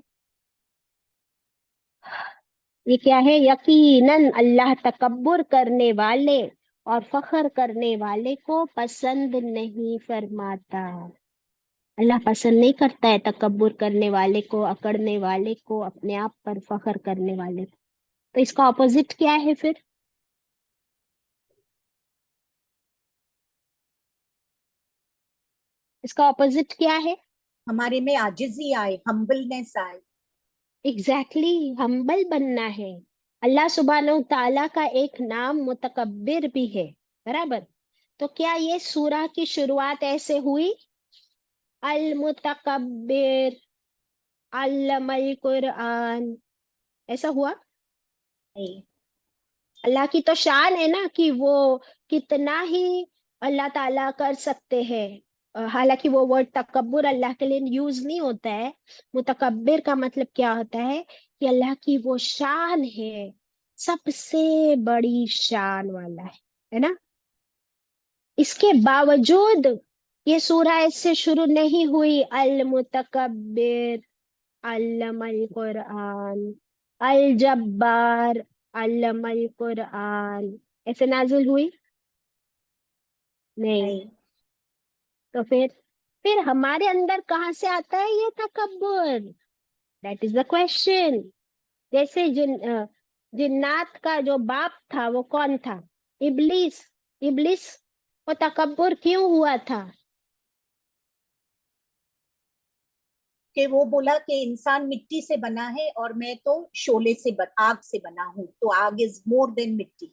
ये क्या है? यकीनन अल्लाह तकब्बुर करने वाले और फख्र करने वाले को पसंद नहीं फरमाता. अल्लाह पसंद नहीं करता है तकब्बुर करने वाले को, अकड़ने वाले को, अपने आप पर फख्र करने वाले को. तो इसका ऑपोजिट क्या है फिर? इसका ऑपोजिट क्या है? हमारे में आजिजी आए, हम्बलनेस आए. एग्जैक्टली, हम्बल बनना है. अल्लाह सुब्हानहू ताला का एक नाम मुतकब्बिर भी है, बराबर. तो क्या ये सूरह की शुरुआत ऐसे हुई? अल मुतकब्बिर अल्लमल कुरआन, ऐसा हुआ? नहीं. अल्लाह की तो शान है ना कि वो कितना ही अल्लाह ताला कर सकते हैं. हालांकि वो वर्ड तकब्बुर अल्लाह के लिए यूज नहीं होता है. मुतकब्बिर का मतलब क्या होता है कि अल्लाह की वो शान है, सबसे बड़ी शान वाला है ना. इसके बावजूद ये सूरह ऐसे शुरू नहीं हुई अल मुतकब्बिर अल्लमल कुरआन, अल जब्बार अल्लमल कुरआन, ऐसे नाजिल हुई नहीं. नहीं. तो फिर हमारे अंदर कहाँ से आता है ये तकब्बुर? That is the question. जैसे जिन्नात का जो बाप था वो कौन था? इब्लिस. इब्लिस वो तकब्बुर क्यों हुआ था? कि वो बोला कि इंसान मिट्टी से बना है और मैं तो शोले से आग से बना हूँ, तो आग इज मोर देन मिट्टी.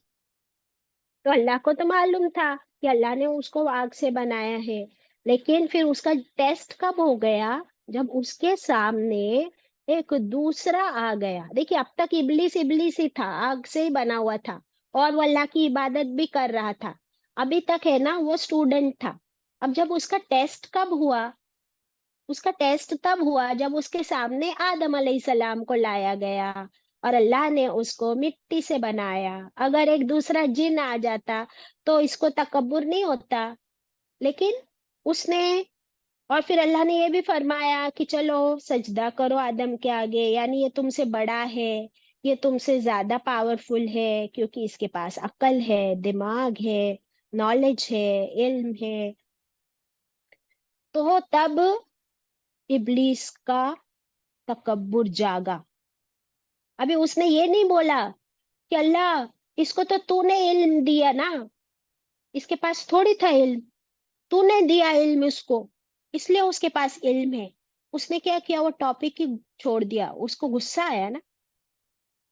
तो अल्लाह को तो मालूम था कि अल्लाह ने उसको आग से बनाया है, लेकिन फिर उसका टेस्ट कब हो गया? जब उसके सामने एक दूसरा आ गया. देखिए, अब तक इब्लिस इब्लिस ही था, आग से ही बना हुआ था, और वो अल्लाह की इबादत भी कर रहा था. अभी तक है ना, वो स्टूडेंट था. अब जब उसका टेस्ट कब हुआ? उसका टेस्ट तब हुआ जब उसके सामने आदम अलैहिस्सलाम को लाया गया और अल्लाह ने उसको मिट्टी से बनाया. अगर एक दूसरा जिन आ जाता तो इसको तकब्बुर नहीं होता. लेकिन उसने, और फिर अल्लाह ने ये भी फरमाया कि चलो सजदा करो आदम के आगे, यानी ये तुमसे बड़ा है, ये तुमसे ज्यादा पावरफुल है, क्योंकि इसके पास अक्ल है, दिमाग है, नॉलेज है, इल्म है. तो तब इब्लीस का तकब्बुर जागा. अभी उसने ये नहीं बोला कि अल्लाह, इसको तो तूने इल्म दिया ना, इसके पास थोड़ी था इल्म, तूने दिया इल्म उसको, इसलिए उसके पास इल्म है. उसने क्या किया? वो टॉपिक ही छोड़ दिया. उसको गुस्सा आया ना.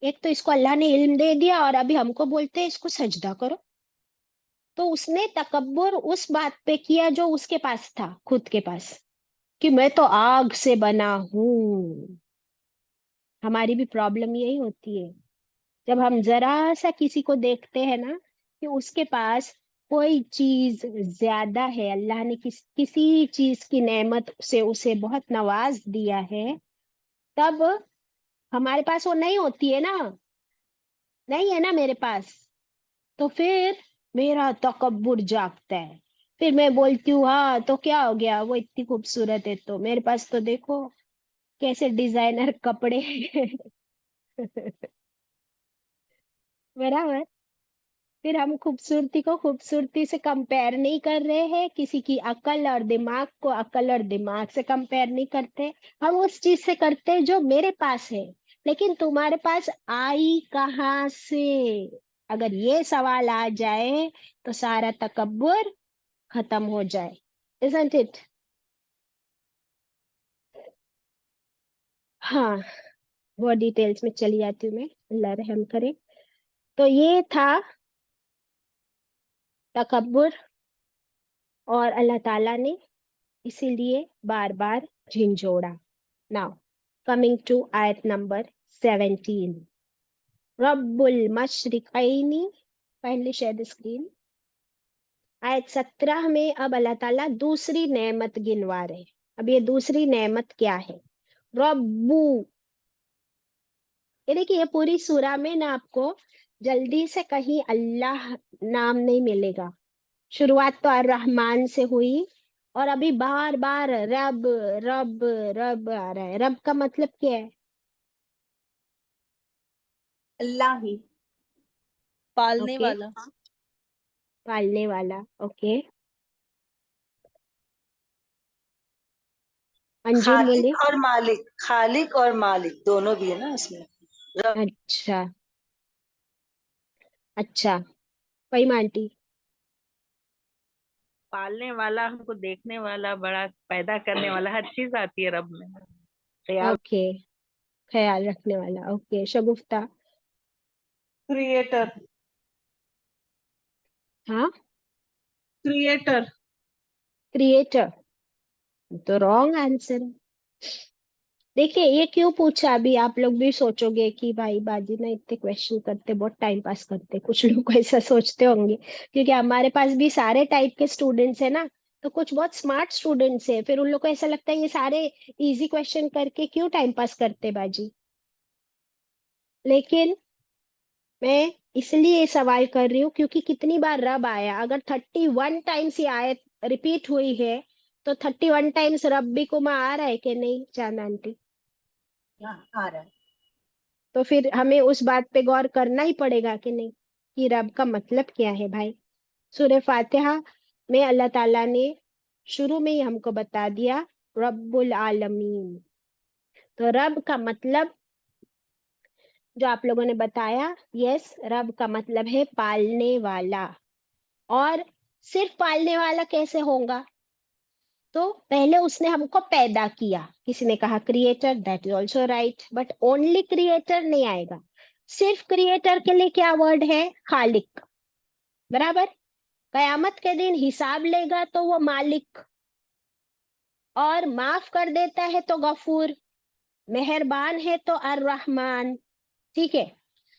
एक तो इसको अल्लाह ने इल्म दे दिया और अभी हमको बोलते हैं इसको सजदा करो. तो उसने तकब्बुर उस बात पे किया जो उसके पास था, खुद के पास, कि मैं तो आग से बना हूं. हमारी भी प्रॉब्लम यही होती है. जब हम जरा सा किसी को देखते हैं ना कि उसके पास कोई चीज ज्यादा है, अल्लाह ने किसी चीज की नेमत से उसे बहुत नवाज दिया है, तब हमारे पास वो नहीं होती है ना, नहीं है ना मेरे पास, तो फिर मेरा तकब्बुर जागता है. फिर मैं बोलती हूँ हाँ तो क्या हो गया, वो इतनी खूबसूरत है तो मेरे पास तो देखो कैसे डिजाइनर कपड़े हैं. बराबर. फिर हम खूबसूरती को खूबसूरती से कंपेयर नहीं कर रहे हैं, किसी की अकल और दिमाग को अकल और दिमाग से कंपेयर नहीं करते. हम उस चीज से करते हैं जो मेरे पास है. लेकिन तुम्हारे पास आई कहाँ से? अगर ये सवाल आ जाए तो सारा तकब्बुर खत्म हो जाए. Isn't it? हाँ, वो डिटेल्स में चली जाती हूँ मैं, अल्लाह रहम करे. तो ये था तकब्बुर, और अल्लाह ताला ने इसीलिए बार बार झिंझोड़ा. नाउ कमिंग टू आयत नंबर 17. रब्बुल मशरिकैनी, kindly share the screen. आयत 17 में अब अल्लाह ताला दूसरी नेमत गिनवा रहे हैं। अब ये दूसरी नेमत क्या है? रब्बू। ये देखिए, ये पूरी सूरा में ना आपको जल्दी से कहीं अल्लाह नाम नहीं मिलेगा। शुरुआत तो अर्रहमान से हुई और अभी बार बार रब रब रब आ रहा है। रब का मतलब क्या है? अल्लाह ही। पालने ओके, वाला। पालने वाला। ओके, अंजुम बोले। खालिक और मालिक, खालिक और मालिक दोनों भी है ना इसमें। रब अच्छा अच्छा, वही आंटी। पालने वाला, हमको देखने वाला, बड़ा पैदा करने वाला, हर चीज आती है रब में। ख्याल। ओके, ख्याल रखने वाला। ओके, शगुफ्ता। क्रिएटर। हाँ, क्रिएटर। क्रिएटर तो रॉन्ग आंसर है। देखिए, ये क्यों पूछा, अभी आप लोग भी सोचोगे कि भाई बाजी ना इतने क्वेश्चन करते, बहुत टाइम पास करते। कुछ लोग ऐसा सोचते होंगे क्योंकि हमारे पास भी सारे टाइप के स्टूडेंट्स है ना, तो कुछ बहुत स्मार्ट स्टूडेंट्स है, फिर उन लोग को ऐसा लगता है ये सारे इजी क्वेश्चन करके क्यों टाइम पास करते बाजी। लेकिन मैं इसलिए सवाल कर रही हूँ क्योंकि कितनी बार रब आया। अगर 31 टाइम्स ये आयत रिपीट हुई है तो 31 टाइम्स रब्बी को आ रहा है कि नहीं चांद आंटी? आ रहा है। तो फिर हमें उस बात पे गौर करना ही पड़ेगा कि नहीं, कि रब का मतलब क्या है भाई। सूरह फातिहा में अल्लाह ताला ने शुरू में ही हमको बता दिया रब्बुल आलमीन। तो रब का मतलब जो आप लोगों ने बताया, यस, रब का मतलब है पालने वाला। और सिर्फ पालने वाला कैसे होगा? तो पहले उसने हमको पैदा किया। किसी ने कहा creator, that is also right, but only creator नहीं आएगा। सिर्फ क्रिएटर के लिए क्या वर्ड है? खालिक। बराबर। कयामत के दिन हिसाब लेगा तो वो मालिक, और माफ कर देता है तो गफूर, मेहरबान है तो अर रहमान। ठीक है,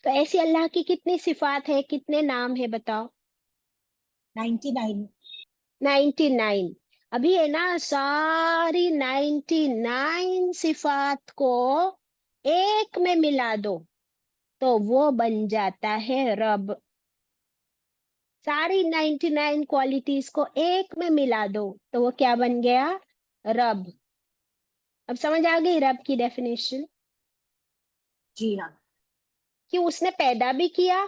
तो ऐसी अल्लाह की कितनी सिफात है, कितने नाम है बताओ? 99। 99। अभी है ना, सारी 99 सिफात को एक में मिला दो तो वो बन जाता है रब। सारी 99 क्वालिटीज को एक में मिला दो तो वो क्या बन गया? रब। अब समझ आ गई रब की डेफिनेशन? जी हाँ। कि उसने पैदा भी किया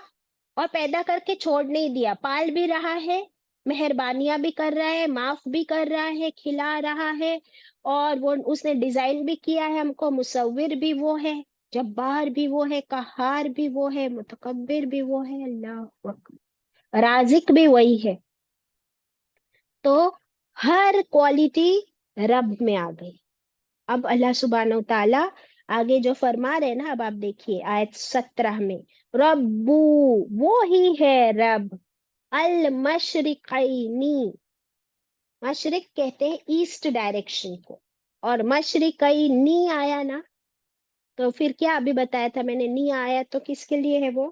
और पैदा करके छोड़ नहीं दिया, पाल भी रहा है, मेहरबानियां भी कर रहा है, माफ भी कर रहा है, खिला रहा है, और वो उसने डिजाइन भी किया है हमको। मुसव्विर भी वो है, जब्बार भी वो है, कहार भी वो है, मुतकब्बिर भी वो है, अल्लाह अकबर, राजिक भी वही है। तो हर क्वालिटी रब में आ गई। अब अल्लाह सुब्हानहू ताला आगे जो फरमा रहे ना, अब आप देखिए आयत 17 में, रब्बू, वो ही है रब, अल मशरिकैनी। मशरिक कहते हैं ईस्ट डायरेक्शन को, और मशरिकैनी आया ना, तो फिर क्या अभी बताया था मैंने, नी आया तो किसके लिए है वो?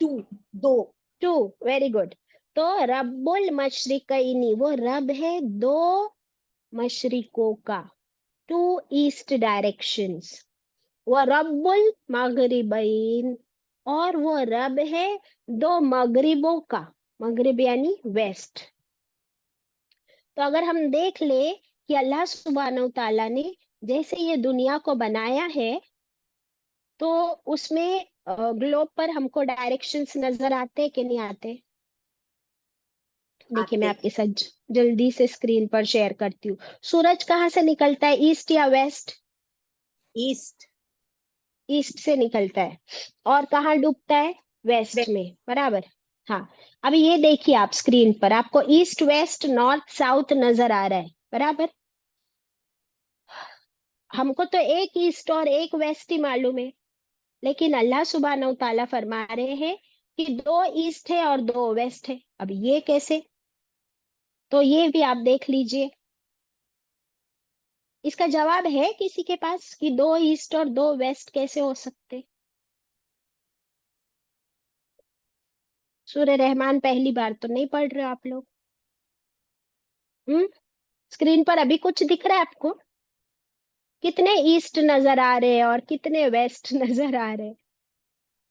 टू, दो। Two, very good. तो रब्बुल मशरिकैनी, वो रब है दो मशरिकों का, टू ईस्ट डायरेक्शंस। वो रब्बुल मगरिबैन, और वो रब है दो मगरिबों का। मगरिब यानी वेस्ट। तो अगर हम देख ले कि अल्लाह सुब्हानहू ताला ने जैसे ये दुनिया को बनाया है, तो उसमें ग्लोब पर हमको डायरेक्शंस नजर आते हैं कि नहीं आते? देखिए, मैं आते। आपके साथ जल्दी से स्क्रीन पर शेयर करती हूँ। सूरज कहाँ से निकलता है, ईस्ट या वेस्ट? ईस्ट। ईस्ट से निकलता है। और कहाँ डूबता है? वेस्ट में, बराबर। हाँ, अभी ये देखिए आप स्क्रीन पर, आपको ईस्ट वेस्ट नॉर्थ साउथ नजर आ रहा है, बराबर। हमको तो एक ईस्ट और एक वेस्ट ही मालूम है, लेकिन अल्लाह सुब्हानहू ताला फरमा रहे हैं कि दो ईस्ट है और दो वेस्ट है। अब ये कैसे? तो ये भी आप देख लीजिए। इसका जवाब है किसी के पास कि दो ईस्ट और दो वेस्ट कैसे हो सकते? सूरह रहमान पहली बार तो नहीं पढ़ रहे आप लोग? स्क्रीन पर अभी कुछ दिख रहा है आपको? कितने ईस्ट नजर आ रहे हैं और कितने वेस्ट नजर आ रहे हैं?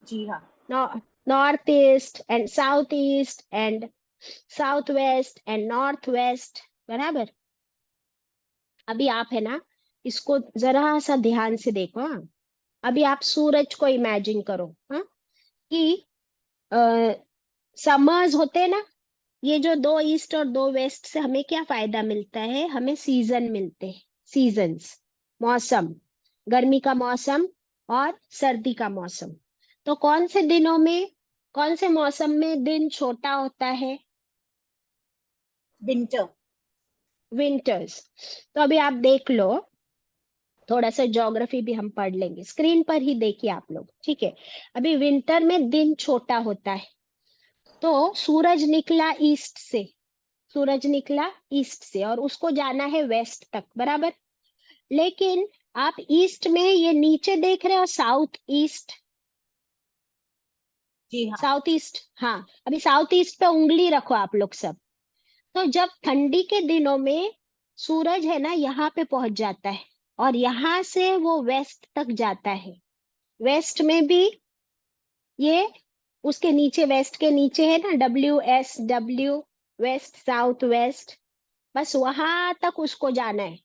जी हाँ। North east and south east and south west and north west, बराबर। अभी आप है ना, इसको जरा सा ध्यान से देखो। हाँ, अभी आप सूरज को इमेजिन करो। हाँ, कि समर्स होते हैं ना, ये जो दो ईस्ट और दो वेस्ट से हमें क्या फायदा मिलता है? हमें सीजन मिलते हैं, सीजन्स, मौसम, गर्मी का मौसम और सर्दी का मौसम। तो कौन से दिनों में, कौन से मौसम में दिन छोटा होता है? विंटर। विंटर्स। तो अभी आप देख लो, थोड़ा सा ज्योग्राफी भी हम पढ़ लेंगे, स्क्रीन पर ही देखिए आप लोग, ठीक है। अभी विंटर में दिन छोटा होता है, तो सूरज निकला ईस्ट से, सूरज निकला ईस्ट से और उसको जाना है वेस्ट तक, बराबर। लेकिन आप ईस्ट में ये नीचे देख रहे हो, साउथ ईस्ट, जी हाँ। South east. हाँ, अभी साउथ ईस्ट पे उंगली रखो आप लोग सब। तो जब ठंडी के दिनों में सूरज है ना यहाँ पे पहुंच जाता है और यहाँ से वो वेस्ट तक जाता है, वेस्ट में भी ये उसके नीचे, वेस्ट के नीचे है ना WSW, वेस्ट साउथ वेस्ट, बस वहां तक उसको जाना है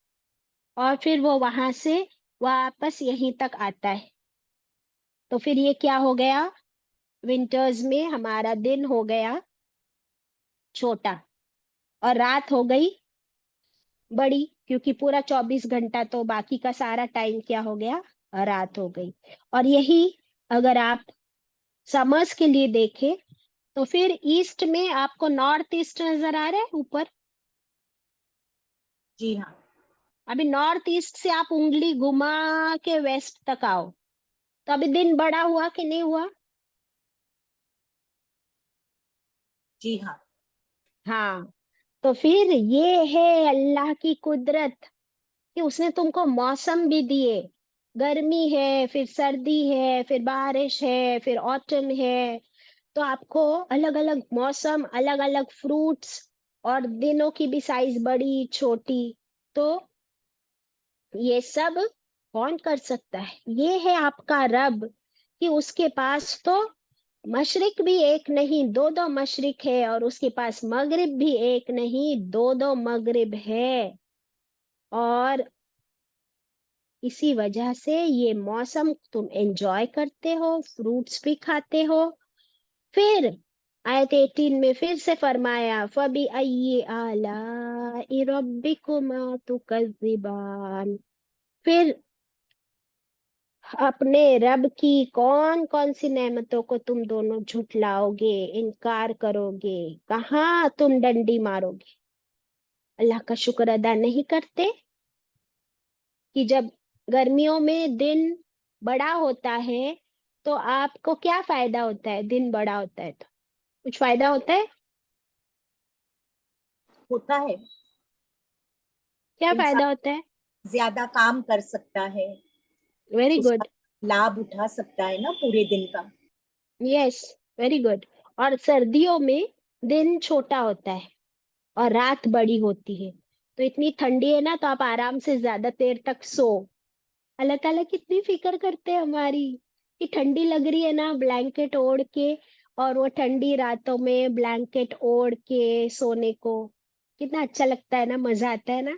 और फिर वो वहां से वापस यहीं तक आता है। तो फिर ये क्या हो गया? विंटर्स में हमारा दिन हो गया छोटा और रात हो गई बड़ी, क्योंकि पूरा 24 घंटा तो बाकी का सारा टाइम क्या हो गया? रात हो गई। और यही अगर आप समर्स के लिए देखें तो फिर ईस्ट में आपको नॉर्थ ईस्ट नजर आ रहा है ऊपर? जी हाँ। अभी नॉर्थ ईस्ट से आप उंगली घुमा के वेस्ट तक आओ, तो अभी दिन बड़ा हुआ कि नहीं हुआ? जी हाँ। हाँ, तो फिर ये है अल्लाह की कुदरत कि उसने तुमको मौसम भी दिए। गर्मी है, फिर सर्दी है, फिर बारिश है, फिर ऑटम है। तो आपको अलग अलग मौसम, अलग अलग फ्रूट्स और दिनों की भी साइज बड़ी छोटी। तो ये सब कौन कर सकता है? ये है आपका रब, कि उसके पास तो मशरिक भी एक नहीं, दो दो मशरिक है, और उसके पास मगरिब भी एक नहीं, दो दो मगरिब है। और इसी वजह से ये मौसम तुम एंजॉय करते हो, फ्रूट्स भी खाते हो। फिर आयत 18 में फिर से फरमाया, फबी अय्यि आलाइ रब्बिकुमा तुकज़्ज़िबान। फिर अपने रब की कौन कौन सी नेमतों को तुम दोनों झुटलाओगे, इनकार करोगे, कहाँ तुम डंडी मारोगे? अल्लाह का शुक्र अदा नहीं करते कि जब गर्मियों में दिन बड़ा होता है तो आपको क्या फायदा होता है? दिन बड़ा होता है तो कुछ फायदा होता है? होता है। क्या इंसान फायदा होता है? ज्यादा काम कर सकता है, वेरी उसका गुड। लाभ उठा सकता है ना पूरे दिन का। Yes, very good. और सर्दियों में दिन छोटा होता है और रात बड़ी होती है, तो इतनी ठंडी है ना, तो आप आराम से ज्यादा देर तक सो। अल्लाह ताला कितनी फिक्र करते हैं हमारी, कि ठंडी लग रही है ना, ब्लैंकेट ओढ़ के, और वो ठंडी रातों में ब्लैंकेट ओढ़ के सोने को कितना अच्छा लगता है ना, मजा आता है ना।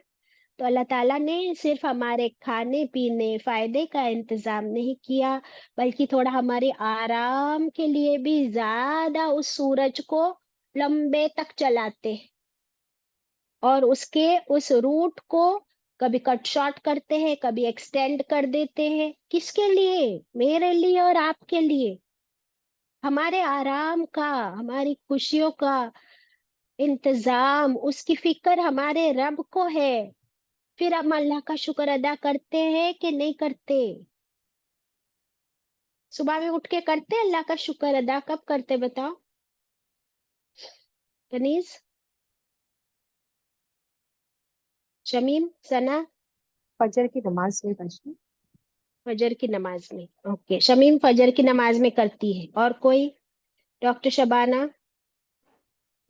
तो अल्लाह ताला ने सिर्फ हमारे खाने पीने फायदे का इंतजाम नहीं किया, बल्कि थोड़ा हमारे आराम के लिए भी ज्यादा उस सूरज को लंबे तक चलाते हैं और उसके उस रूट को कभी कट शॉर्ट करते हैं, कभी एक्सटेंड कर देते हैं। किसके लिए? मेरे लिए और आपके लिए। हमारे आराम का, हमारी खुशियों का इंतजाम, उसकी फिक्र हमारे रब को है। फिर हम अल्लाह का शुक्र अदा करते हैं कि नहीं करते? सुबह में उठ के करते हैं अल्लाह का शुक्र अदा? कब करते बताओ कनीज, शमीम, सना? फजर की नमाज में बच्ची। फजर की नमाज में। ओके, शमीम फजर की नमाज में करती है। और कोई? डॉक्टर शबाना?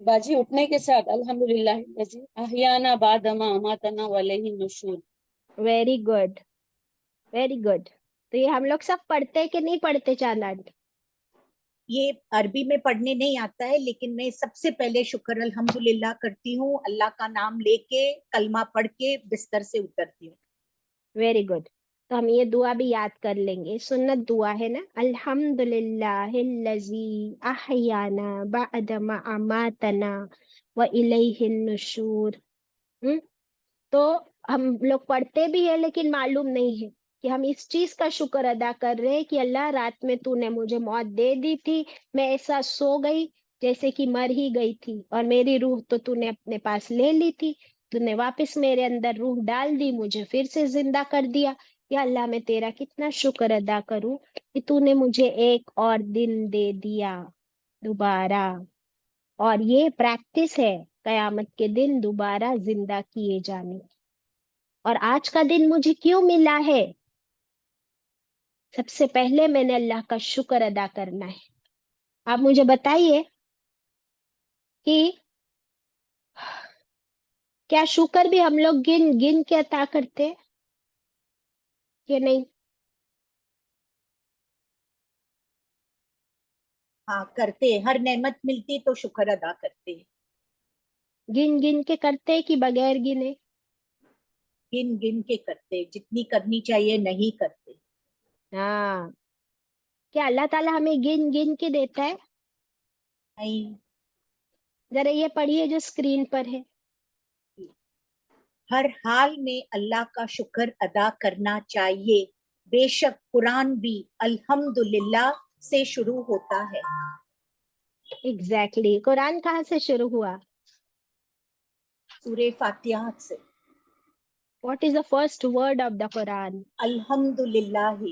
बाजी उठने के साथ अल्हम्दुलिल्लाह लजी अहयाना बादमा अमातना वलैहि नुशूर। Very good, very good. तो ये हम लोग सब पढ़ते कि नहीं पढ़ते चांद आंटी? ये अरबी में पढ़ने नहीं आता है, लेकिन मैं सबसे पहले शुक्र अल्हम्दुलिल्लाह करती हूँ, अल्लाह का नाम लेके कलमा पढ़ के बिस्तर से उतरती हूँ। Very good. तो हम ये दुआ भी याद कर लेंगे, सुन्नत दुआ है ना, अल्हम्दुलिल्लाहिल्लज़ी अहयाना बअदमा अमातना व इलैहिन नुशूर। तो हम लोग पढ़ते भी है लेकिन मालूम नहीं है कि हम इस चीज का शुक्र अदा कर रहे हैं कि अल्लाह रात में तूने मुझे मौत दे दी थी, मैं ऐसा सो गई जैसे कि मर ही गई थी, और मेरी रूह तो तूने अपने पास ले ली थी, तूने वापस मेरे अंदर रूह डाल दी, मुझे फिर से जिंदा कर दिया। या अल्लाह मैं तेरा कितना शुक्र अदा करूं कि तूने मुझे एक और दिन दे दिया दोबारा। और ये प्रैक्टिस है कयामत के दिन दोबारा जिंदा किए जाने की। और आज का दिन मुझे क्यों मिला है? सबसे पहले मैंने अल्लाह का शुक्र अदा करना है। आप मुझे बताइए कि क्या शुक्र भी हम लोग गिन गिन के अदा करते हैं कि नहीं? हाँ करते हैं, हर नेमत मिलती तो शुक्र अदा करते हैं। गिन गिन के करते हैं कि बगैर गिने? गिन गिन के करते हैं, जितनी करनी चाहिए नहीं करते। हाँ, क्या अल्लाह ताला हमें गिन गिन के देता है? नहीं। जरा ये पढ़िए जो स्क्रीन पर है। हर हाल में अल्लाह का शुक्र अदा करना चाहिए, बेशक कुरान भी अल्हम्दुलिल्लाह से शुरू होता है। एग्जैक्टली, कुरान कहाँ से शुरू हुआ? सूरे फातिहा से। What is the first word of the Quran? अल्हम्दुलिल्लाह।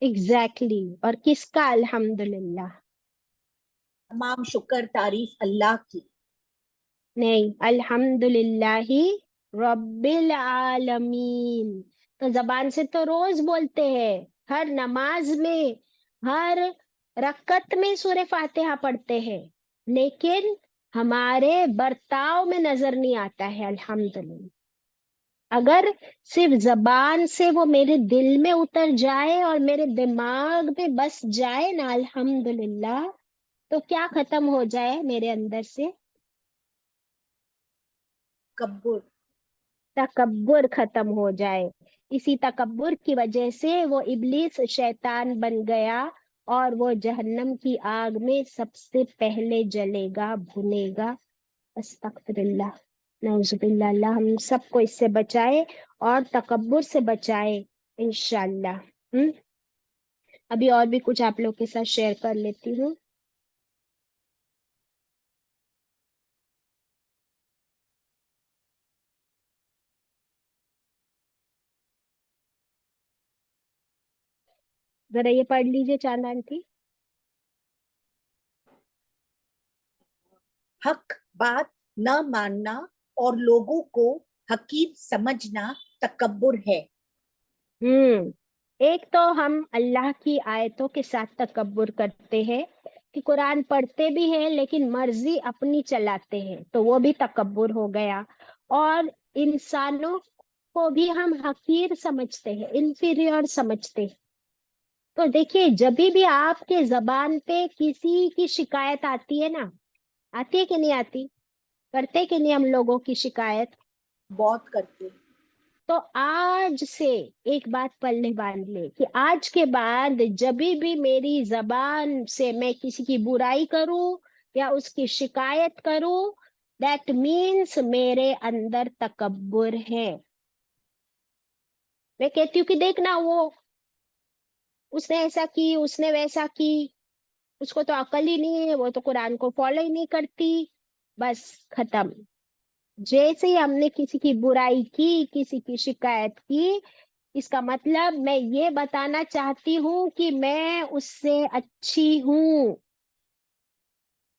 एग्जैक्टली, और किसका अल्हम्दुलिल्लाह? तमाम शुक्र तारीफ अल्लाह की। नहीं, अल्हम्दुलिल्लाहि रब्बिल आलमीन। तो जबान से तो रोज बोलते हैं, हर नमाज में, हर रकत में सूरह फातिहा पढ़ते हैं, लेकिन हमारे बर्ताव में नजर नहीं आता है अल्हम्दुलिल्लाह। अगर सिर्फ जबान से वो मेरे दिल में उतर जाए और मेरे दिमाग में बस जाए ना अल्हम्दुलिल्लाह, तो क्या खत्म हो जाए मेरे अंदर से? कब्बुर। तकब्बुर खत्म हो जाए। इसी तकब्बुर की वजह से वो इब्लीस शैतान बन गया और वो जहन्नम की आग में सबसे पहले जलेगा, भुनेगा। अस्तगफिरुल्लाह, नऊजुबिल्लाह। अल्लाह हम सबको इससे बचाए और तकब्बुर से बचाए इंशाल्लाह। अभी और भी कुछ आप लोग के साथ शेयर कर लेती हूँ। जरा ये पढ़ लीजिए चांद आंटी। हक बात न मानना और लोगों को हकीर समझना तकब्बुर है। एक तो हम अल्लाह की आयतों के साथ तकब्बुर करते हैं कि कुरान पढ़ते भी हैं लेकिन मर्जी अपनी चलाते हैं, तो वो भी तकब्बुर हो गया। और इंसानों को भी हम हकीर समझते हैं, इंफीरियर समझते हैं। तो देखिए, जब भी आपके जबान पे किसी की शिकायत आती है ना, आती है कि नहीं आती? करते कि नहीं हम लोगों की शिकायत? बहुत करते। तो आज से एक बात पल्ले बांध ले कि आज के बाद जब भी मेरी जबान से मैं किसी की बुराई करूं या उसकी शिकायत करूं, दैट मीन्स मेरे अंदर तकब्बुर है। मैं कहती हूँ कि देखना, वो उसने ऐसा की, उसने वैसा की, उसको तो अकल ही नहीं है, वो तो कुरान को फॉलो ही नहीं करती, बस खत्म। जैसे ही हमने किसी की बुराई की, किसी की शिकायत की, इसका मतलब मैं ये बताना चाहती हूँ कि मैं उससे अच्छी हूँ,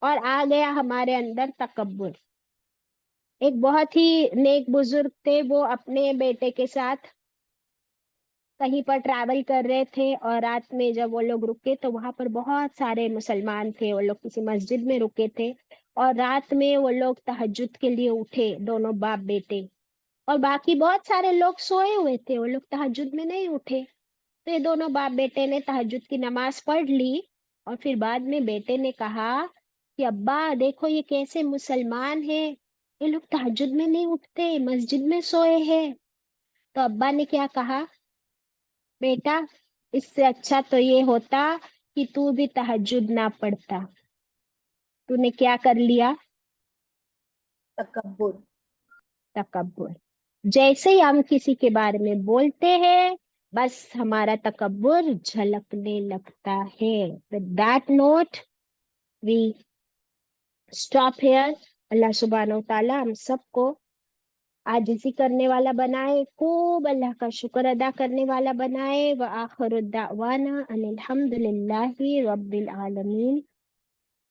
और आ गया हमारे अंदर तकब्बुर। एक बहुत ही नेक बुजुर्ग थे, वो अपने बेटे के साथ कहीं पर ट्रैवल कर रहे थे, और रात में जब वो लोग रुके तो वहां पर बहुत सारे मुसलमान थे, वो लोग किसी मस्जिद में रुके थे। और रात में वो लोग तहज्जुद के लिए उठे, दोनों बाप बेटे, और बाकी बहुत सारे लोग सोए हुए थे, वो लोग तहज्जुद में नहीं उठे। तो ये दोनों बाप बेटे ने तहज्जुद की नमाज पढ़ ली और फिर बाद में बेटे ने कहा कि अब्बा देखो ये कैसे मुसलमान हैं, ये लोग तहज्जुद में नहीं उठते, मस्जिद में सोए हैं। तो अब्बा ने क्या कहा, बेटा इससे अच्छा तो ये होता कि तू भी तहज्जुद ना पढ़ता। तूने क्या कर लिया? तकब्बुर। तकब्बुर। जैसे ही हम किसी के बारे में बोलते हैं बस हमारा तकब्बुर झलकने लगता है। With that note we stop here. अल्लाह सुब्हानहू ताला हम सबको आजिज़ी करने वाला बनाए, खूब अल्लाह का शुक्र अदा करने वाला बनाए। व आखिरु दावाना अनिल हम्दुलिल्लाहि रब्बिल आलमीन।